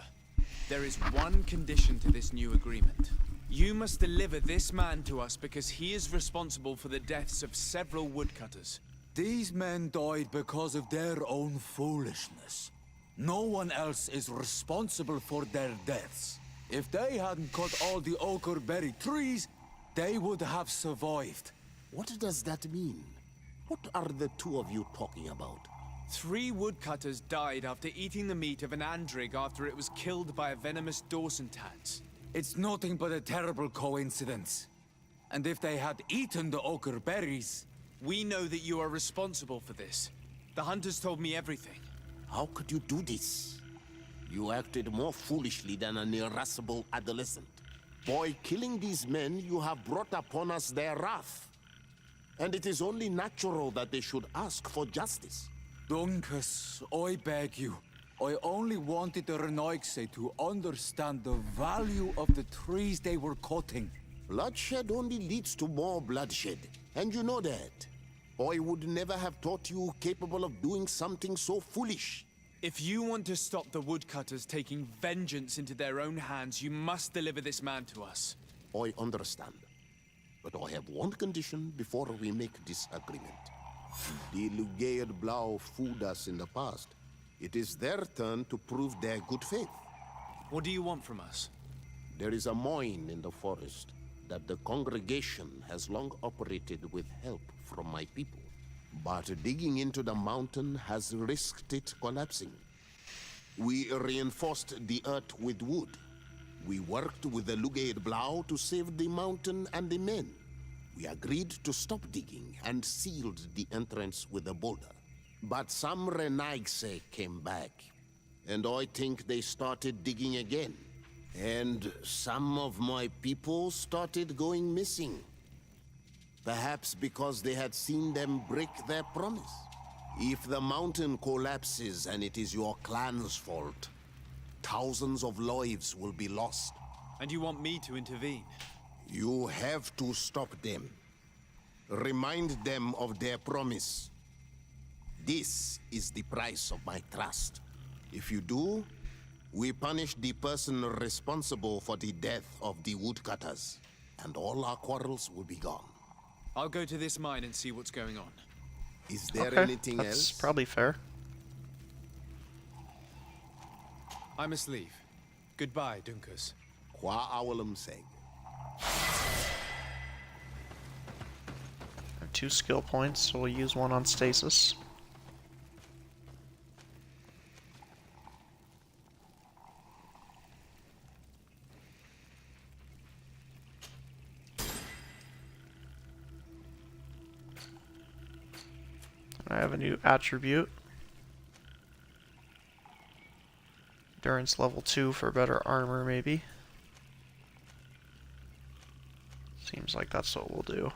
there is one condition to this new agreement. You must deliver this man to us because he is responsible for the deaths of several woodcutters. These men died because of their own foolishness. No one else is responsible for their deaths. If they hadn't cut all the oakerberry trees, they would have survived. What does that mean? What are the two of you talking about? 3 woodcutters died after eating the meat of an andrig after it was killed by a venomous Dawson tats. It's nothing but a terrible coincidence. And if they had eaten the ochre berries... We know that you are responsible for this. The hunters told me everything. How could you do this? You acted more foolishly than an irascible adolescent. By killing these men, you have brought upon us their wrath. And it is only natural that they should ask for justice. Dunkus, I beg you. I only wanted the Renoixe to understand the value of the trees they were cutting. Bloodshed only leads to more bloodshed, and you know that. I would never have thought you capable of doing something so foolish. If you want to stop the woodcutters taking vengeance into their own hands, you must deliver this man to us. I understand. But I have one condition before we make this agreement. The Lugair Blau fooled us in the past. It is their turn to prove their good faith. What do you want from us? There is a mine in the forest that the congregation has long operated with help from my people. But digging into the mountain has risked it collapsing. We reinforced the earth with wood. We worked with the Lugair Blau to save the mountain and the men. We agreed to stop digging and sealed the entrance with a boulder. But some Renaigse came back, and I think they started digging again. And some of my people started going missing. Perhaps because they had seen them break their promise. If the mountain collapses and it is your clan's fault, thousands of lives will be lost. And you want me to intervene? You have to stop them. Remind them of their promise. This is the price of my trust. If you do, we punish the person responsible for the death of the woodcutters, and all our quarrels will be gone. I'll go to this mine and see what's going on. Is there Okay, anything that's else? probably fair. I must leave. Goodbye, Dunkus. Qua awalum seg. I have 2 skill points, so we'll use one on stasis. I have a new attribute. Endurance level 2 for better armor, maybe. Seems like that's what we'll do.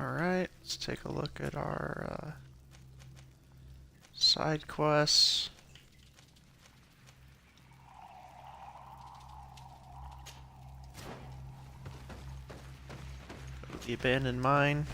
Alright, let's take a look at our side quests. Go to the abandoned mine.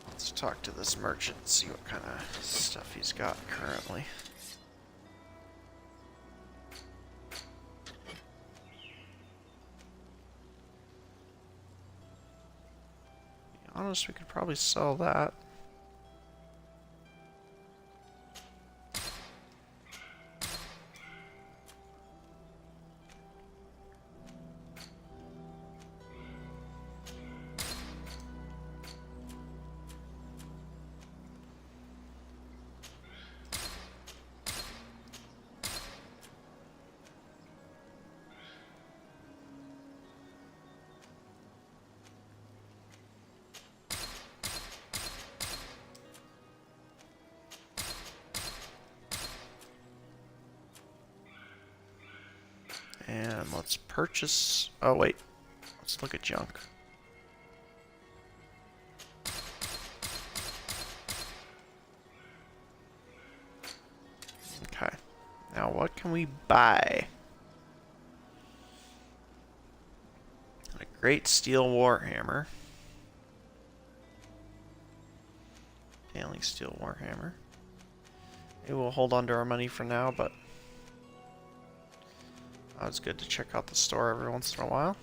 Let's talk to this merchant, see what kind of stuff he's got currently. To be honest, we could probably sell that. And let's purchase... Oh, wait. Let's look at junk. Okay. Now, what can we buy? A great steel warhammer. Failing steel warhammer. Maybe we'll hold on to our money for now, but... it's good to check out the store every once in a while.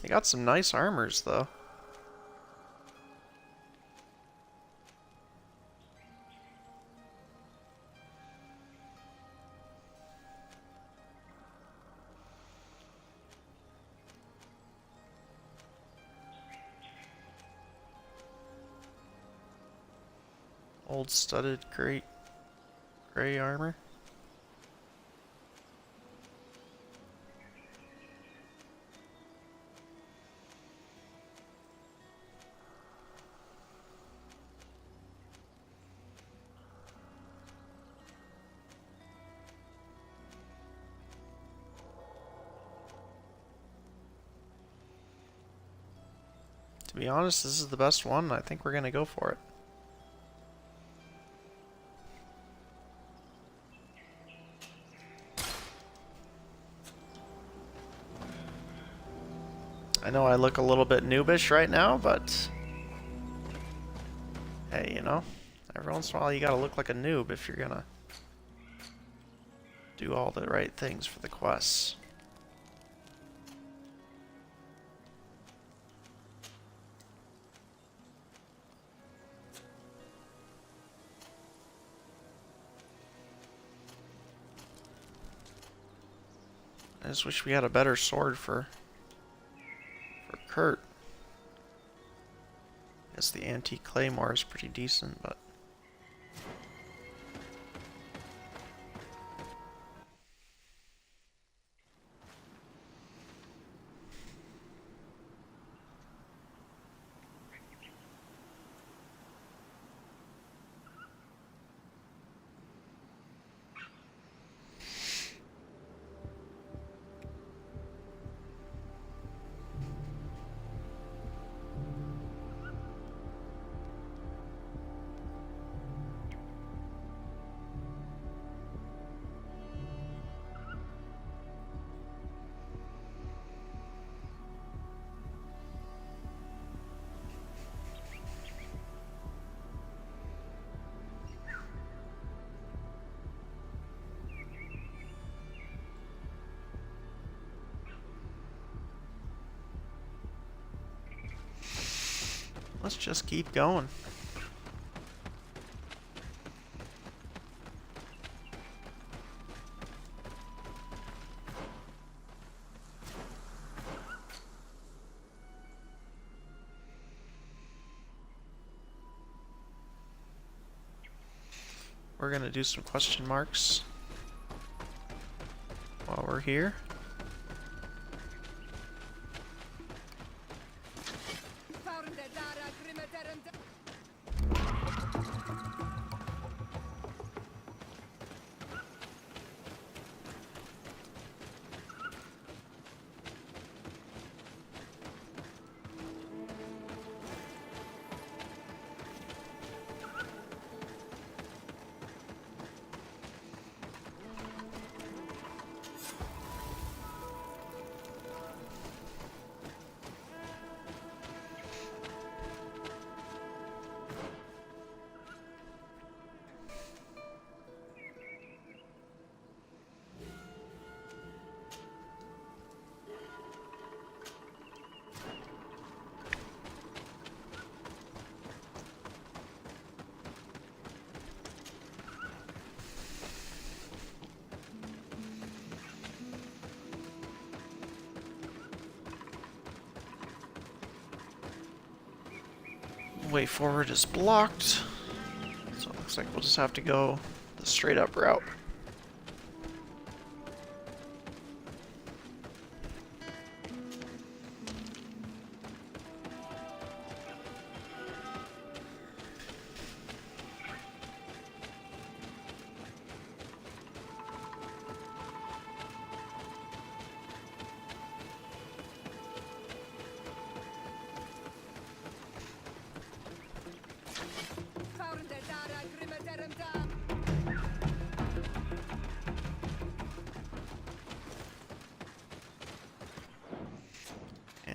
They got some nice armors, though. Old studded gray armor. To be honest, this is the best one. I think we're gonna go for it. I know I look a little bit noobish right now, but hey, you know, every once in a while you gotta look like a noob if you're gonna do all the right things for the quests. I just wish we had a better sword for Kurt. I guess the antique claymore is pretty decent, but Let's just keep going. We're gonna do some question marks while we're here. Way forward is blocked, so it looks like we'll just have to go the straight up route.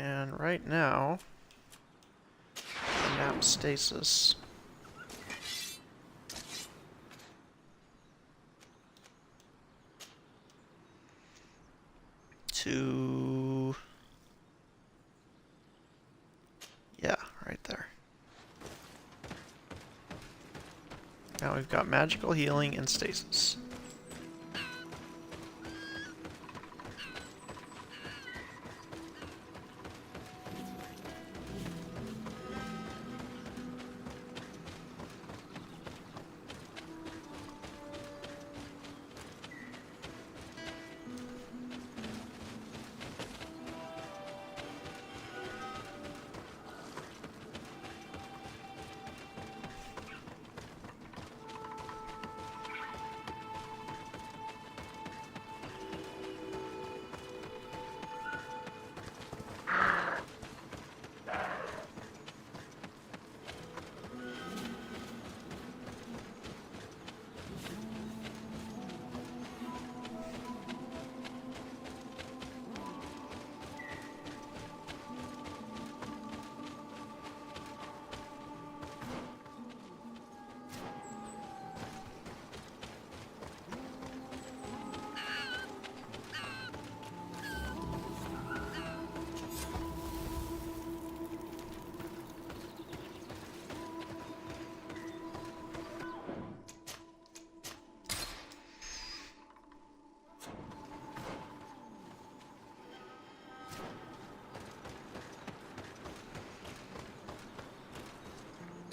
And right now, the map stasis. To... yeah, right there. Now we've got magical healing and stasis.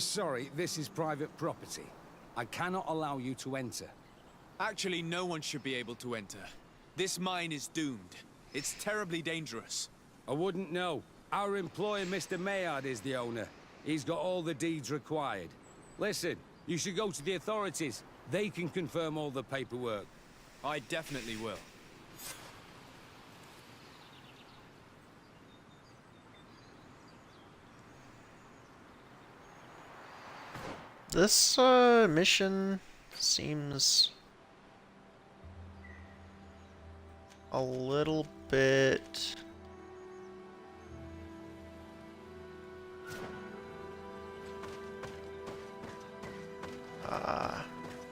Sorry, this is private property. I cannot allow you to enter. Actually, no one should be able to enter. This mine is doomed. It's terribly dangerous. I wouldn't know. Our employer, Mr. Maillard, is the owner. He's got all the deeds required. Listen, you should go to the authorities. They can confirm all the paperwork. I definitely will. This mission seems a little bit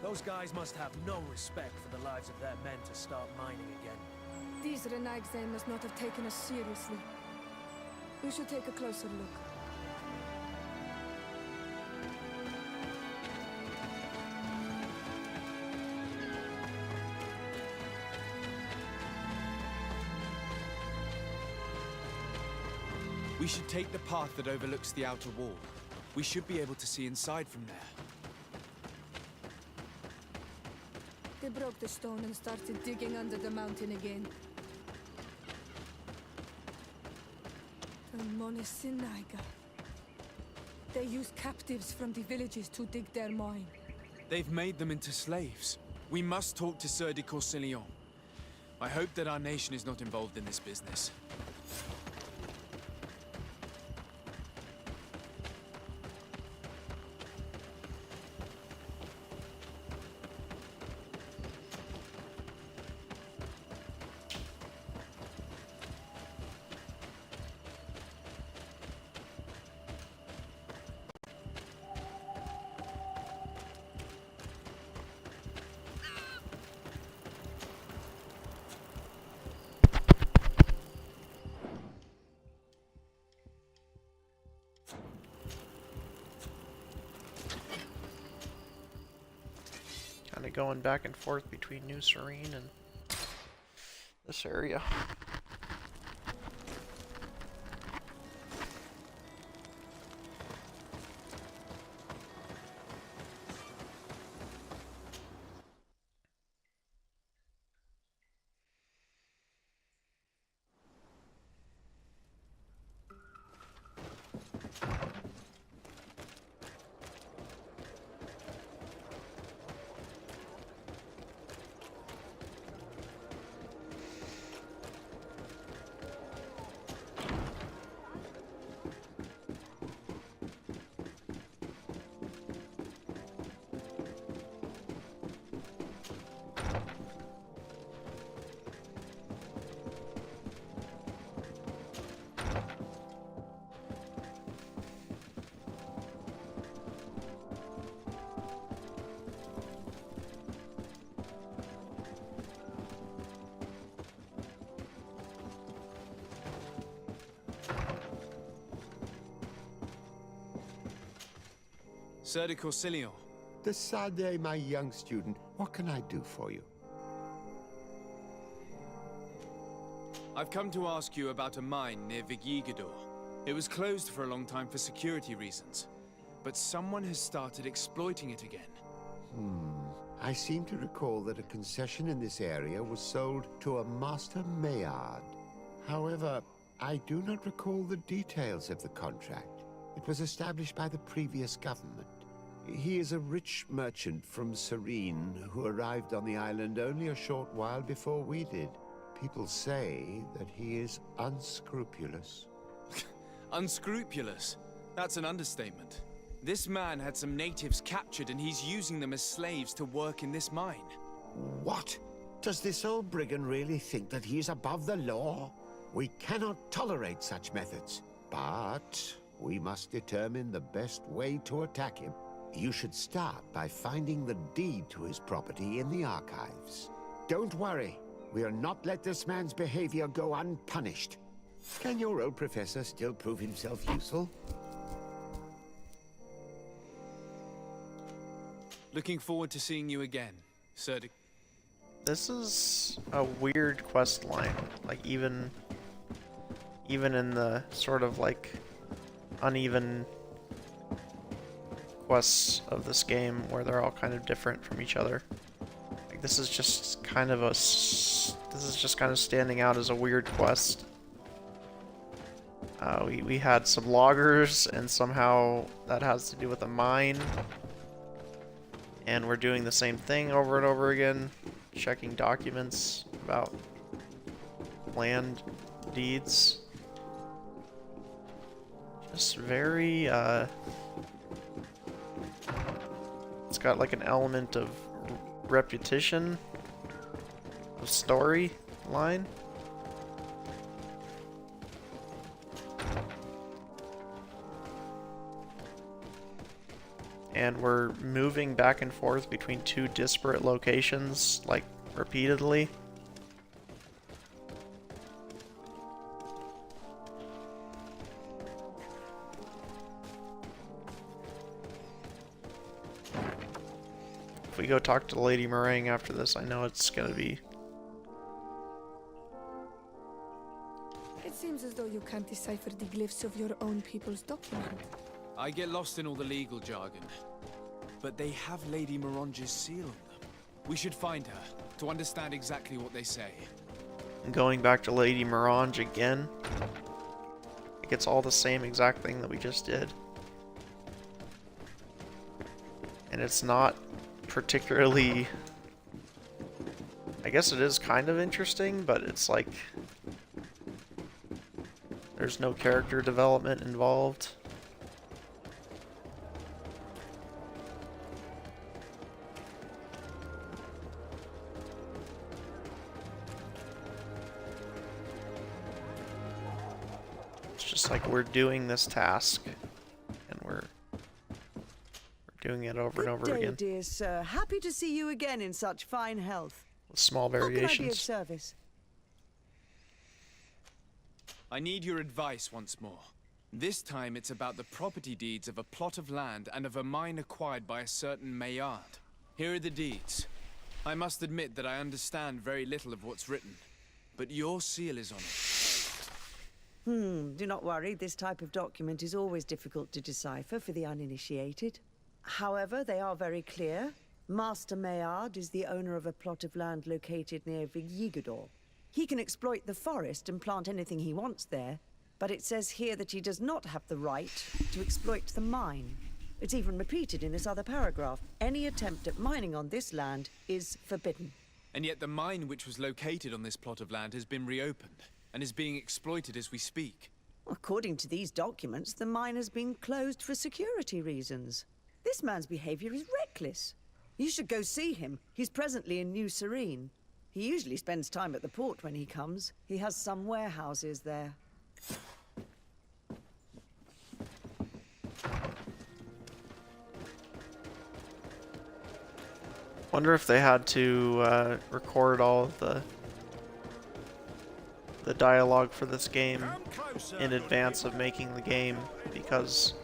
Those guys must have no respect for the lives of their men to start mining again. These Renagzai must not have taken us seriously. We should take a closer look. We should take the path that overlooks the outer wall. We should be able to see inside from there. They broke the stone and started digging under the mountain again. The Monesinaiga. They use captives from the villages to dig their mine. They've made them into slaves. We must talk to Sir de Corsillon. I hope that our nation is not involved in this business. Kind of going back and forth between New Serene and this area. Sir de Corsillon. Decidez, my young student, what can I do for you? I've come to ask you about a mine near Vigigador. It was closed for a long time for security reasons, but someone has started exploiting it again. I seem to recall that a concession in this area was sold to a Master Maillard. However, I do not recall the details of the contract. It was established by the previous government. He is a rich merchant from Serene who arrived on the island only a short while before we did. People say that he is unscrupulous. Unscrupulous? That's an understatement. This man had some natives captured and he's using them as slaves to work in this mine. What? Does this old brigand really think that he is above the law? We cannot tolerate such methods, but we must determine the best way to attack him. You should start by finding the deed to his property in the archives. Don't worry, we'll not let this man's behavior go unpunished. Can your old professor still prove himself useful? Looking forward to seeing you again, Sir de... This is a weird quest line. Like, even in the sort of like uneven quests of this game where they're all kind of different from each other. Like, this is just kind of standing out as a weird quest. We had some loggers, and somehow that has to do with a mine. And we're doing the same thing over and over again, checking documents about land deeds. Just very, it's got like an element of repetition of story line. And we're moving back and forth between two disparate locations, like, repeatedly. If we go talk to Lady Meringue after this, I know it's gonna be... It seems as though you can't decipher the glyphs of your own people's document. I get lost in all the legal jargon. But they have Lady Morange's seal on them. We should find her, to understand exactly what they say. Going back to Lady Morange again. Like, it's all the same exact thing that we just did. And it's not particularly... I guess it is kind of interesting, but it's like... there's no character development involved. It's just like we're doing this task, and we're doing it over and over Good day, again. dear sir. Happy to see you again in such fine health. With small How can I be of variations. service? I need your advice once more. This time it's about the property deeds of a plot of land and of a mine acquired by a certain Maillard. Here are the deeds. I must admit that I understand very little of what's written, but your seal is on it. Do not worry. This type of document is always difficult to decipher for the uninitiated. However, they are very clear. Master Maillard is the owner of a plot of land located near Vigigador. He can exploit the forest and plant anything he wants there, but it says here that he does not have the right to exploit the mine. It's even repeated in this other paragraph. Any attempt at mining on this land is forbidden. And yet the mine which was located on this plot of land has been reopened, and is being exploited as we speak. According to these documents, the mine has been closed for security reasons. This man's behavior is reckless. You should go see him. He's presently in New Serene. He usually spends time at the port when he comes. He has some warehouses there. Wonder if they had to record all of the dialogue for this game in advance of making the game, because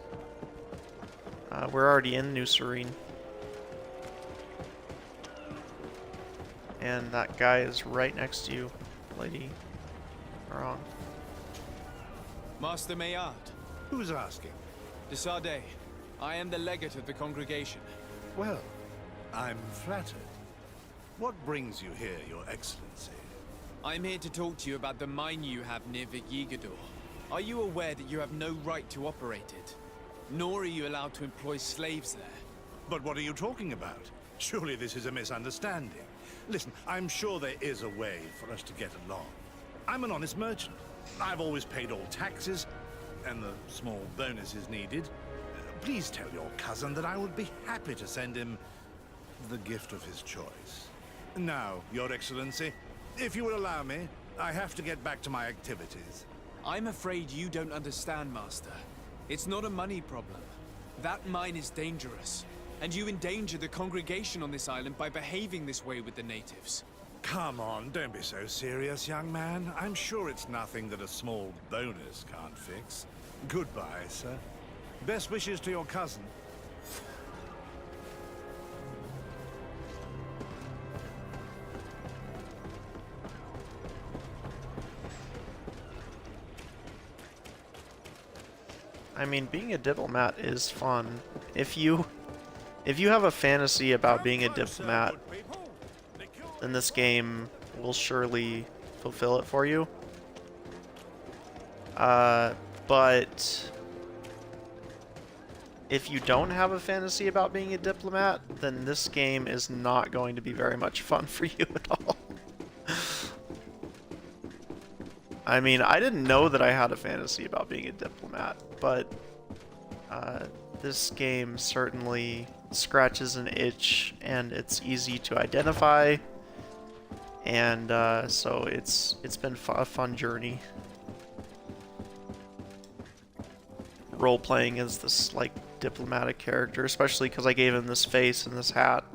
we're already in New Serene. And that guy is right next to you, lady. Wrong. Master Maillard. Who's asking? De Sardet. I am the legate of the congregation. Well, I'm flattered. What brings you here, Your Excellency? I'm here to talk to you about the mine you have near Vigigador. Are you aware that you have no right to operate it? Nor are you allowed to employ slaves there. But what are you talking about? Surely this is a misunderstanding. Listen, I'm sure there is a way for us to get along. I'm an honest merchant. I've always paid all taxes, and the small bonuses needed. Please tell your cousin that I would be happy to send him the gift of his choice. Now, Your Excellency, if you will allow me, I have to get back to my activities. I'm afraid you don't understand, Master. It's not a money problem. That mine is dangerous. And you endanger the congregation on this island by behaving this way with the natives. Come on, don't be so serious, young man. I'm sure it's nothing that a small bonus can't fix. Goodbye, sir. Best wishes to your cousin. I mean, being a diplomat is fun. If you have a fantasy about being a diplomat, then this game will surely fulfill it for you. But if you don't have a fantasy about being a diplomat, then this game is not going to be very much fun for you at all. I mean, I didn't know that I had a fantasy about being a diplomat, but this game certainly scratches an itch, and it's easy to identify, and so it's been a fun journey. Role-playing as this, like, diplomatic character, especially because I gave him this face and this hat.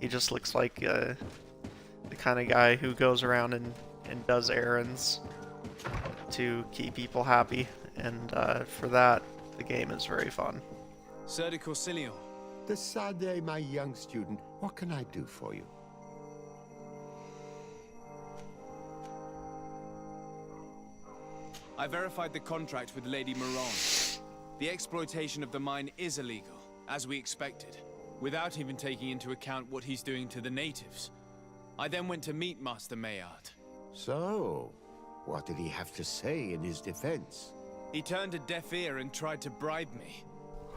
He just looks like the kind of guy who goes around and does errands to keep people happy, and for that, the game is very fun. Sir de Corsilion. De Sardet, my young student, what can I do for you? I verified the contract with Lady Moran. The exploitation of the mine is illegal, as we expected, without even taking into account what he's doing to the natives. I then went to meet Master Maillard. So, what did he have to say in his defense? He turned a deaf ear and tried to bribe me.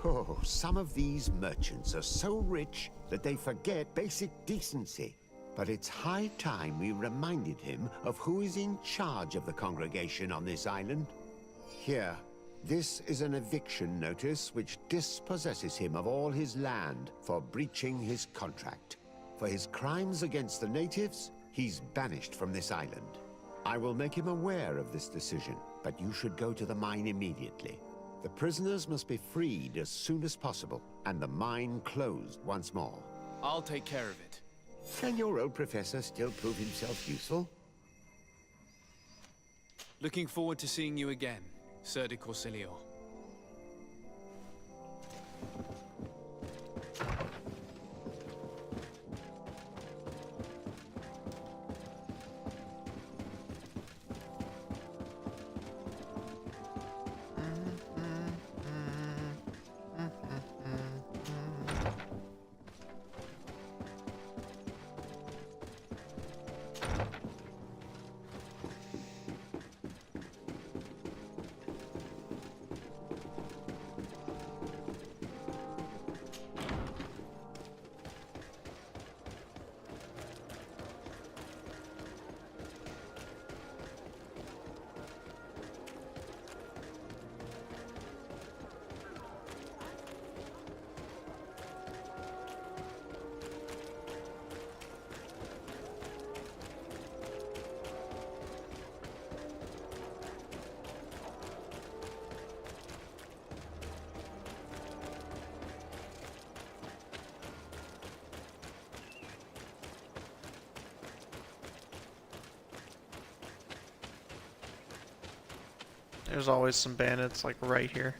Oh, some of these merchants are so rich that they forget basic decency. But it's high time we reminded him of who is in charge of the congregation on this island. Here, this is an eviction notice which dispossesses him of all his land for breaching his contract. For his crimes against the natives, he's banished from this island. I will make him aware of this decision, but you should go to the mine immediately. The prisoners must be freed as soon as possible, and the mine closed once more. I'll take care of it. Can your old professor still prove himself useful? Looking forward to seeing you again, Sir de Corsilio. There's always some bandits like right here.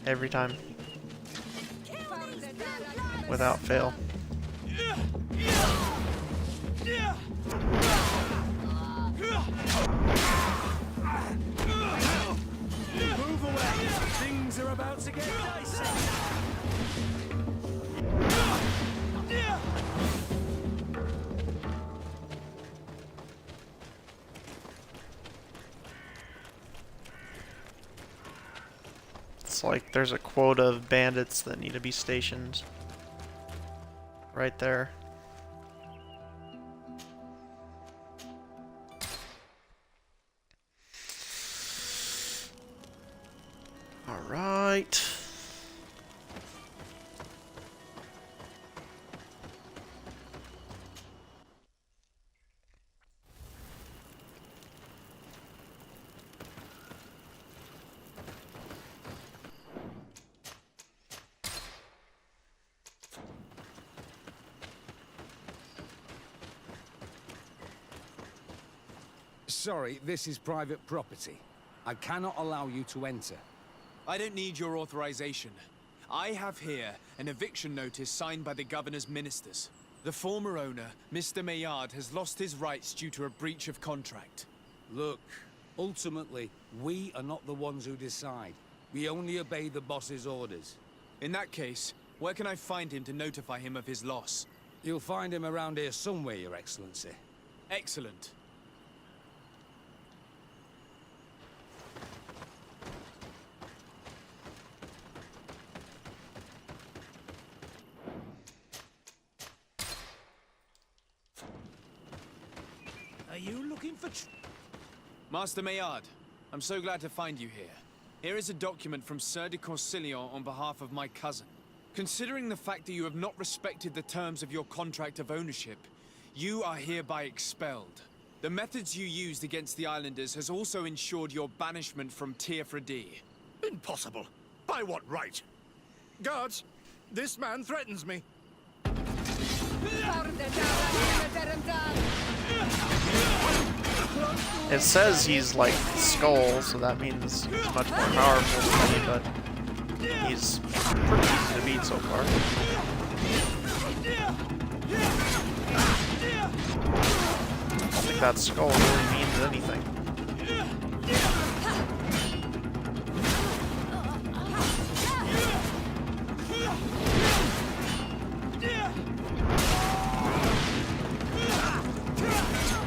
Every time. Without fail. Move away! Things are about to get dicey! It's like there's a quota of bandits that need to be stationed right there. All right. Sorry, this is private property. I cannot allow you to enter. I don't need your authorization. I have here an eviction notice signed by the governor's ministers. The former owner, Mr. Maillard, has lost his rights due to a breach of contract. Look, ultimately, we are not the ones who decide. We only obey the boss's orders. In that case, where can I find him to notify him of his loss? You'll find him around here somewhere, Your Excellency. Excellent. Are you looking for Master Maillard, I'm so glad to find you here. Here is a document from Sir de Corsilio on behalf of my cousin. Considering the fact that you have not respected the terms of your contract of ownership, you are hereby expelled. The methods you used against the islanders has also ensured your banishment from Tearfredi. Impossible. By what right? Guards, this man threatens me. It says he's like Skull, so that means he's much more powerful than me, but he's pretty easy to beat so far. I don't think that Skull really means anything.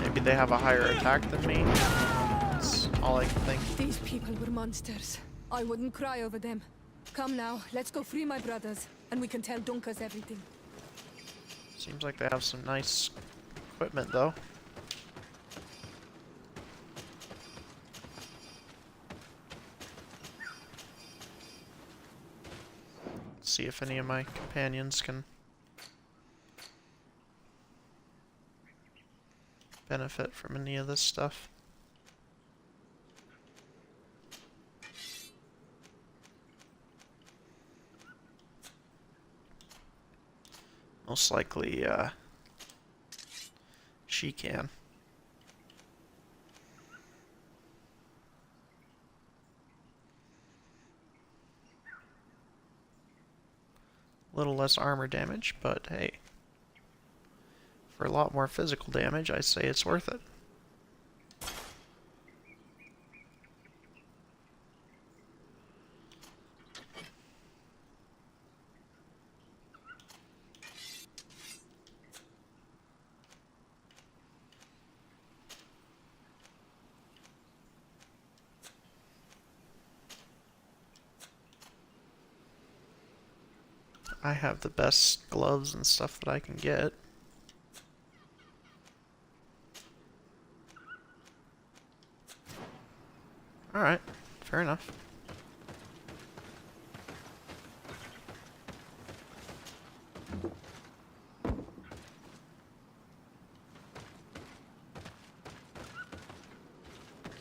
Maybe they have a higher attack than me. That's all I can think. These people were monsters. I wouldn't cry over them. Come now, let's go free my brothers, and we can tell Dunkas everything. Seems like they have some nice equipment, though. See if any of my companions can benefit from any of this stuff. Most likely, she can. A little less armor damage, but hey. For a lot more physical damage, I say it's worth it. I have the best gloves and stuff that I can get. Alright, fair enough.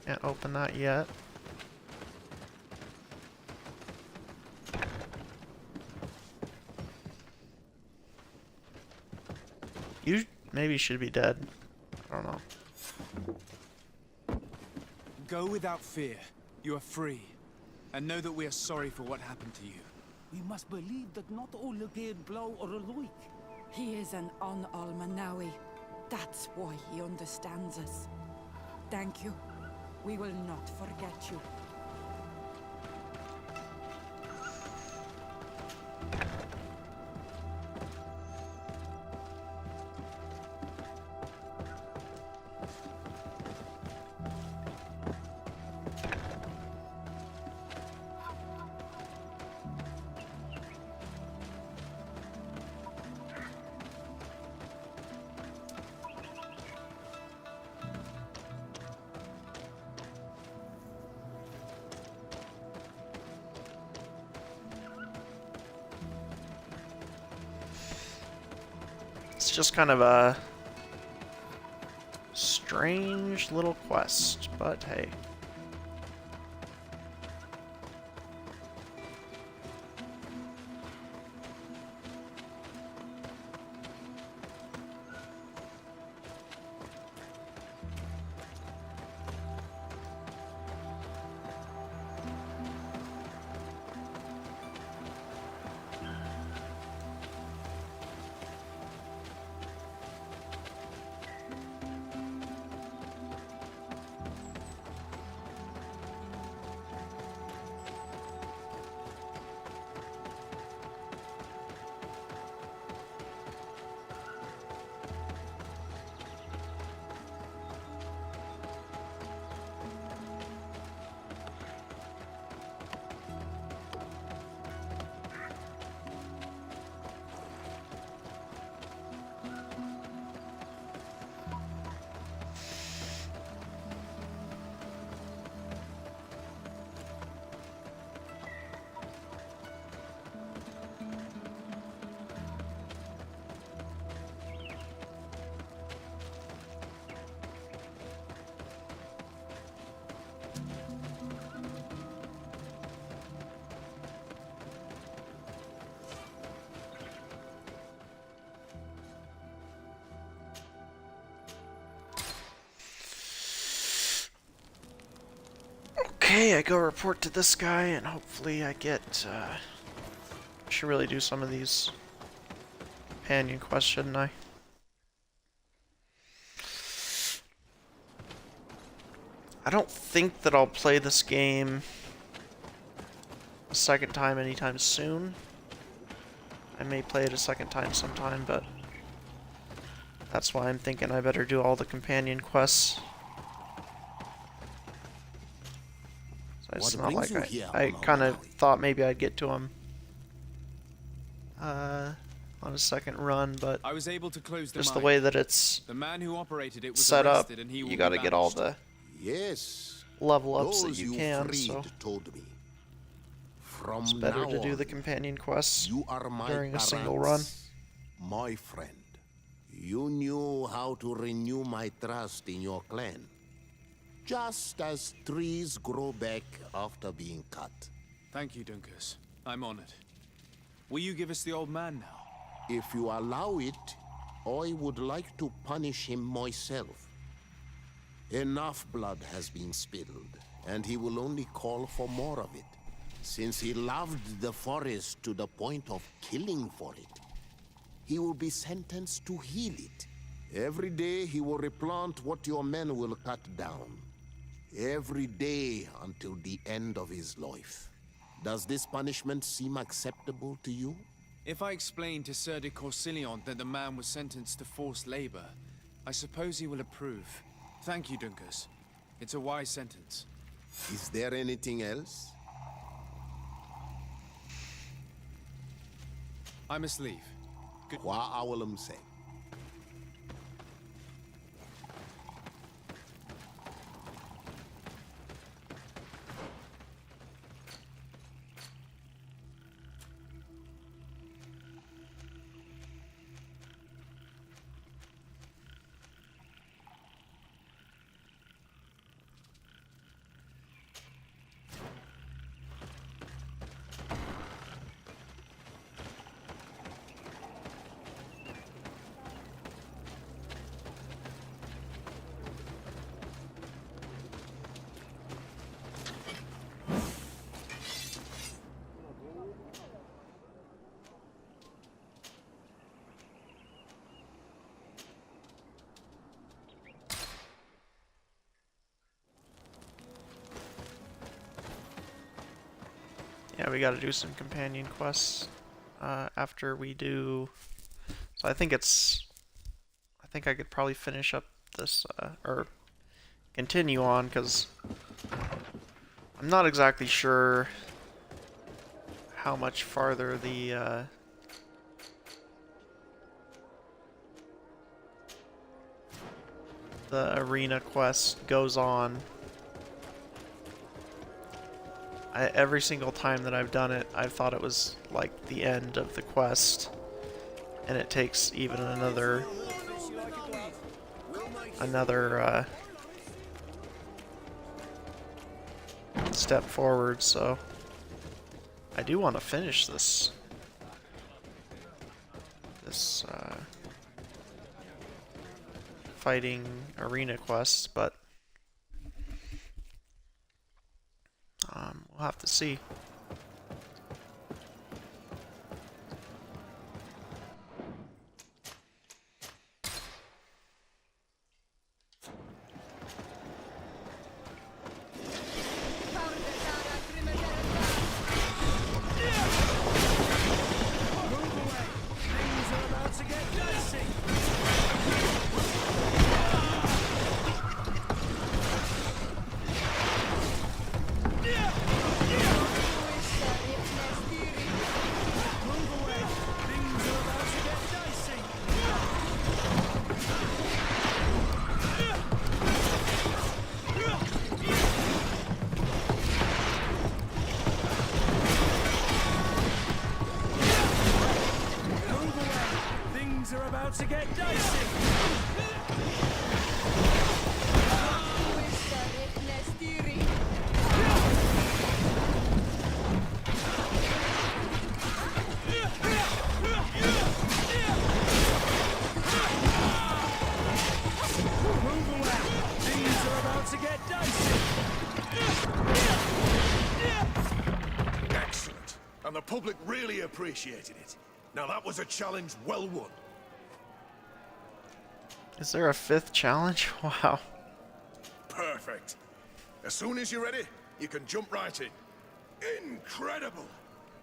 Can't open that yet. You maybe should be dead. I don't know. Go without fear. You are free. And know that we are sorry for what happened to you. We must believe that not all again blow or alike. He is an Almanawi. That's why he understands us. Thank you. We will not forget you. It's just kind of a strange little quest, but hey. Okay, I go report to this guy, and hopefully I get, I should really do some of these companion quests, shouldn't I? I don't think that I'll play this game a second time anytime soon. I may play it a second time sometime, but that's why I'm thinking I better do all the companion quests. So it's not like I kind of thought maybe I'd get to them on a second run, but I was able to close just the mine. way that it's The man who operated it was set up, arrested and he will you be got to get all banished. Yes. level ups that Those you you can, freed so told me. From it's better now to do on, the companion quests you are my during a single parents, run. my friend. You knew how to renew my trust in your clan. Just as trees grow back after being cut. Thank you, Dunkus. I'm honored. Will you give us the old man now? If you allow it, I would like to punish him myself. Enough blood has been spilled, and he will only call for more of it. Since he loved the forest to the point of killing for it, he will be sentenced to heal it. Every day he will replant what your men will cut down. Every day until the end of his life. Does this punishment seem acceptable to you? If I explain to Sir de Corsilion that the man was sentenced to forced labor, I suppose he will approve. Thank you, Dunkus. It's a wise sentence. Is there anything else? I must leave. Good. Wa awalam say. Yeah, we gotta do some companion quests after we do. So I think I could probably finish up this or continue on, because I'm not exactly sure how much farther the arena quest goes on. Every single time that I've done it, I've thought it was like the end of the quest, and it takes even another step forward. So I do want to finish this fighting arena quest, but we'll have to see. To get dicey. Move away. Things are about to get dicey. Excellent. And the public really appreciated it. Now that was a challenge well won. Is there a fifth challenge? Wow. Perfect. As soon as you're ready, you can jump right in. Incredible!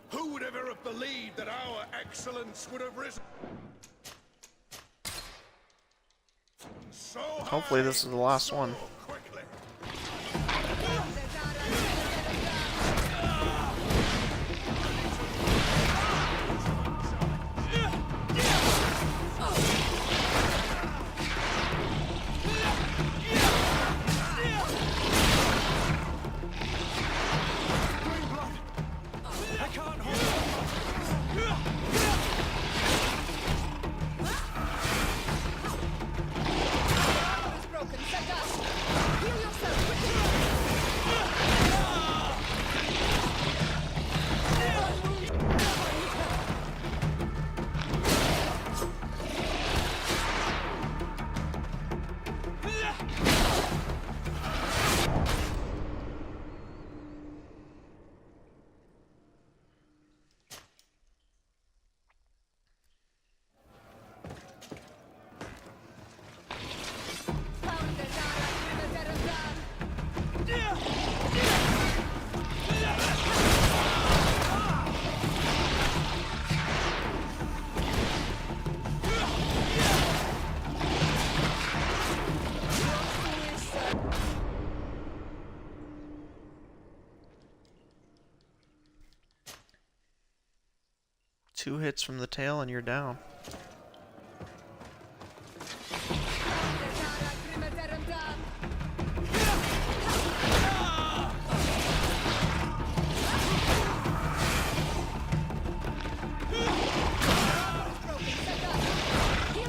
Who would ever have believed that our excellence would have risen so high, Hopefully this is the last so one. quickly? Two hits from the tail and you're down.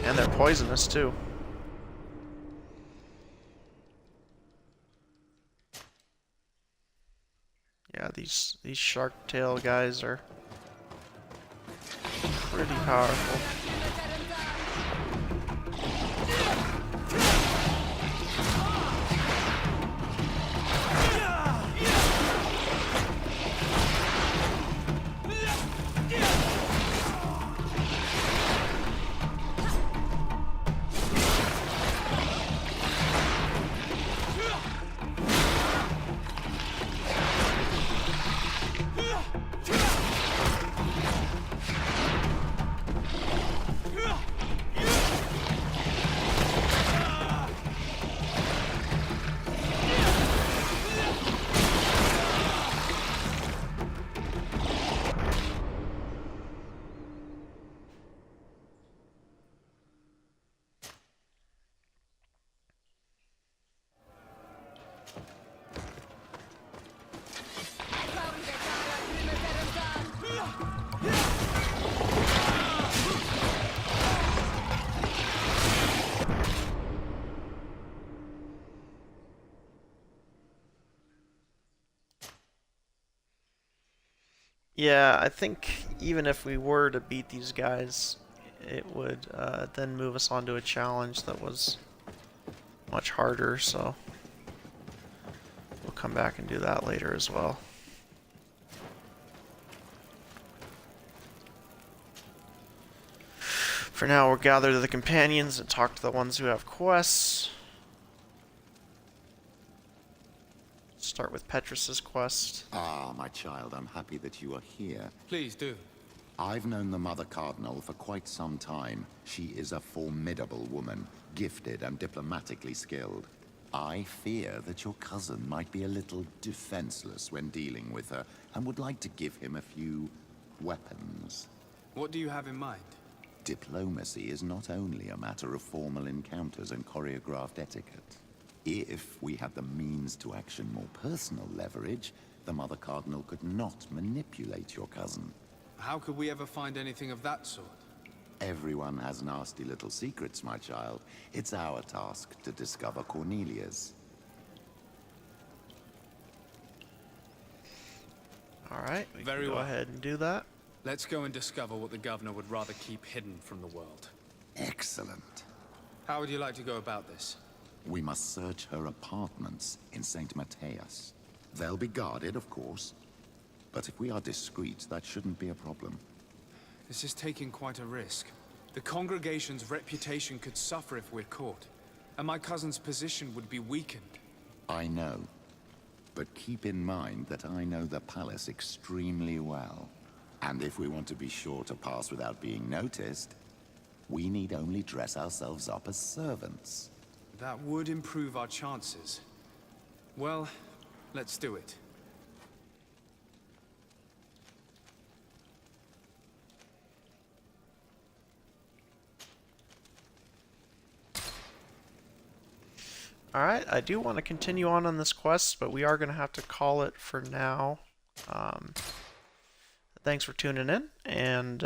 And they're poisonous too. Yeah, these shark tail guys are pretty powerful. Yeah, I think even if we were to beat these guys, it would then move us on to a challenge that was much harder, so we'll come back and do that later as well. For now, we'll gather the companions and talk to the ones who have quests. Start with Petrus's quest. Ah, my child, I'm happy that you are here. Please do. I've known the Mother Cardinal for quite some time. She is a formidable woman, gifted and diplomatically skilled. I fear that your cousin might be a little defenseless when dealing with her, and would like to give him a few weapons. What do you have in mind? Diplomacy is not only a matter of formal encounters and choreographed etiquette. If we had the means to action more personal leverage, the Mother Cardinal could not manipulate your cousin. How could we ever find anything of that sort? Everyone has nasty little secrets, my child. It's our task to discover Cornelia's. Alright, we can go ahead and do that. Let's go and discover what the governor would rather keep hidden from the world. Excellent. How would you like to go about this? We must search her apartments in St. Matthias. They'll be guarded, of course. But if we are discreet, that shouldn't be a problem. This is taking quite a risk. The congregation's reputation could suffer if we're caught, and my cousin's position would be weakened. I know. But keep in mind that I know the palace extremely well. And if we want to be sure to pass without being noticed, we need only dress ourselves up as servants. That would improve our chances. Well, let's do it. Alright, I do want to continue on this quest, but we are going to have to call it for now. Thanks for tuning in, and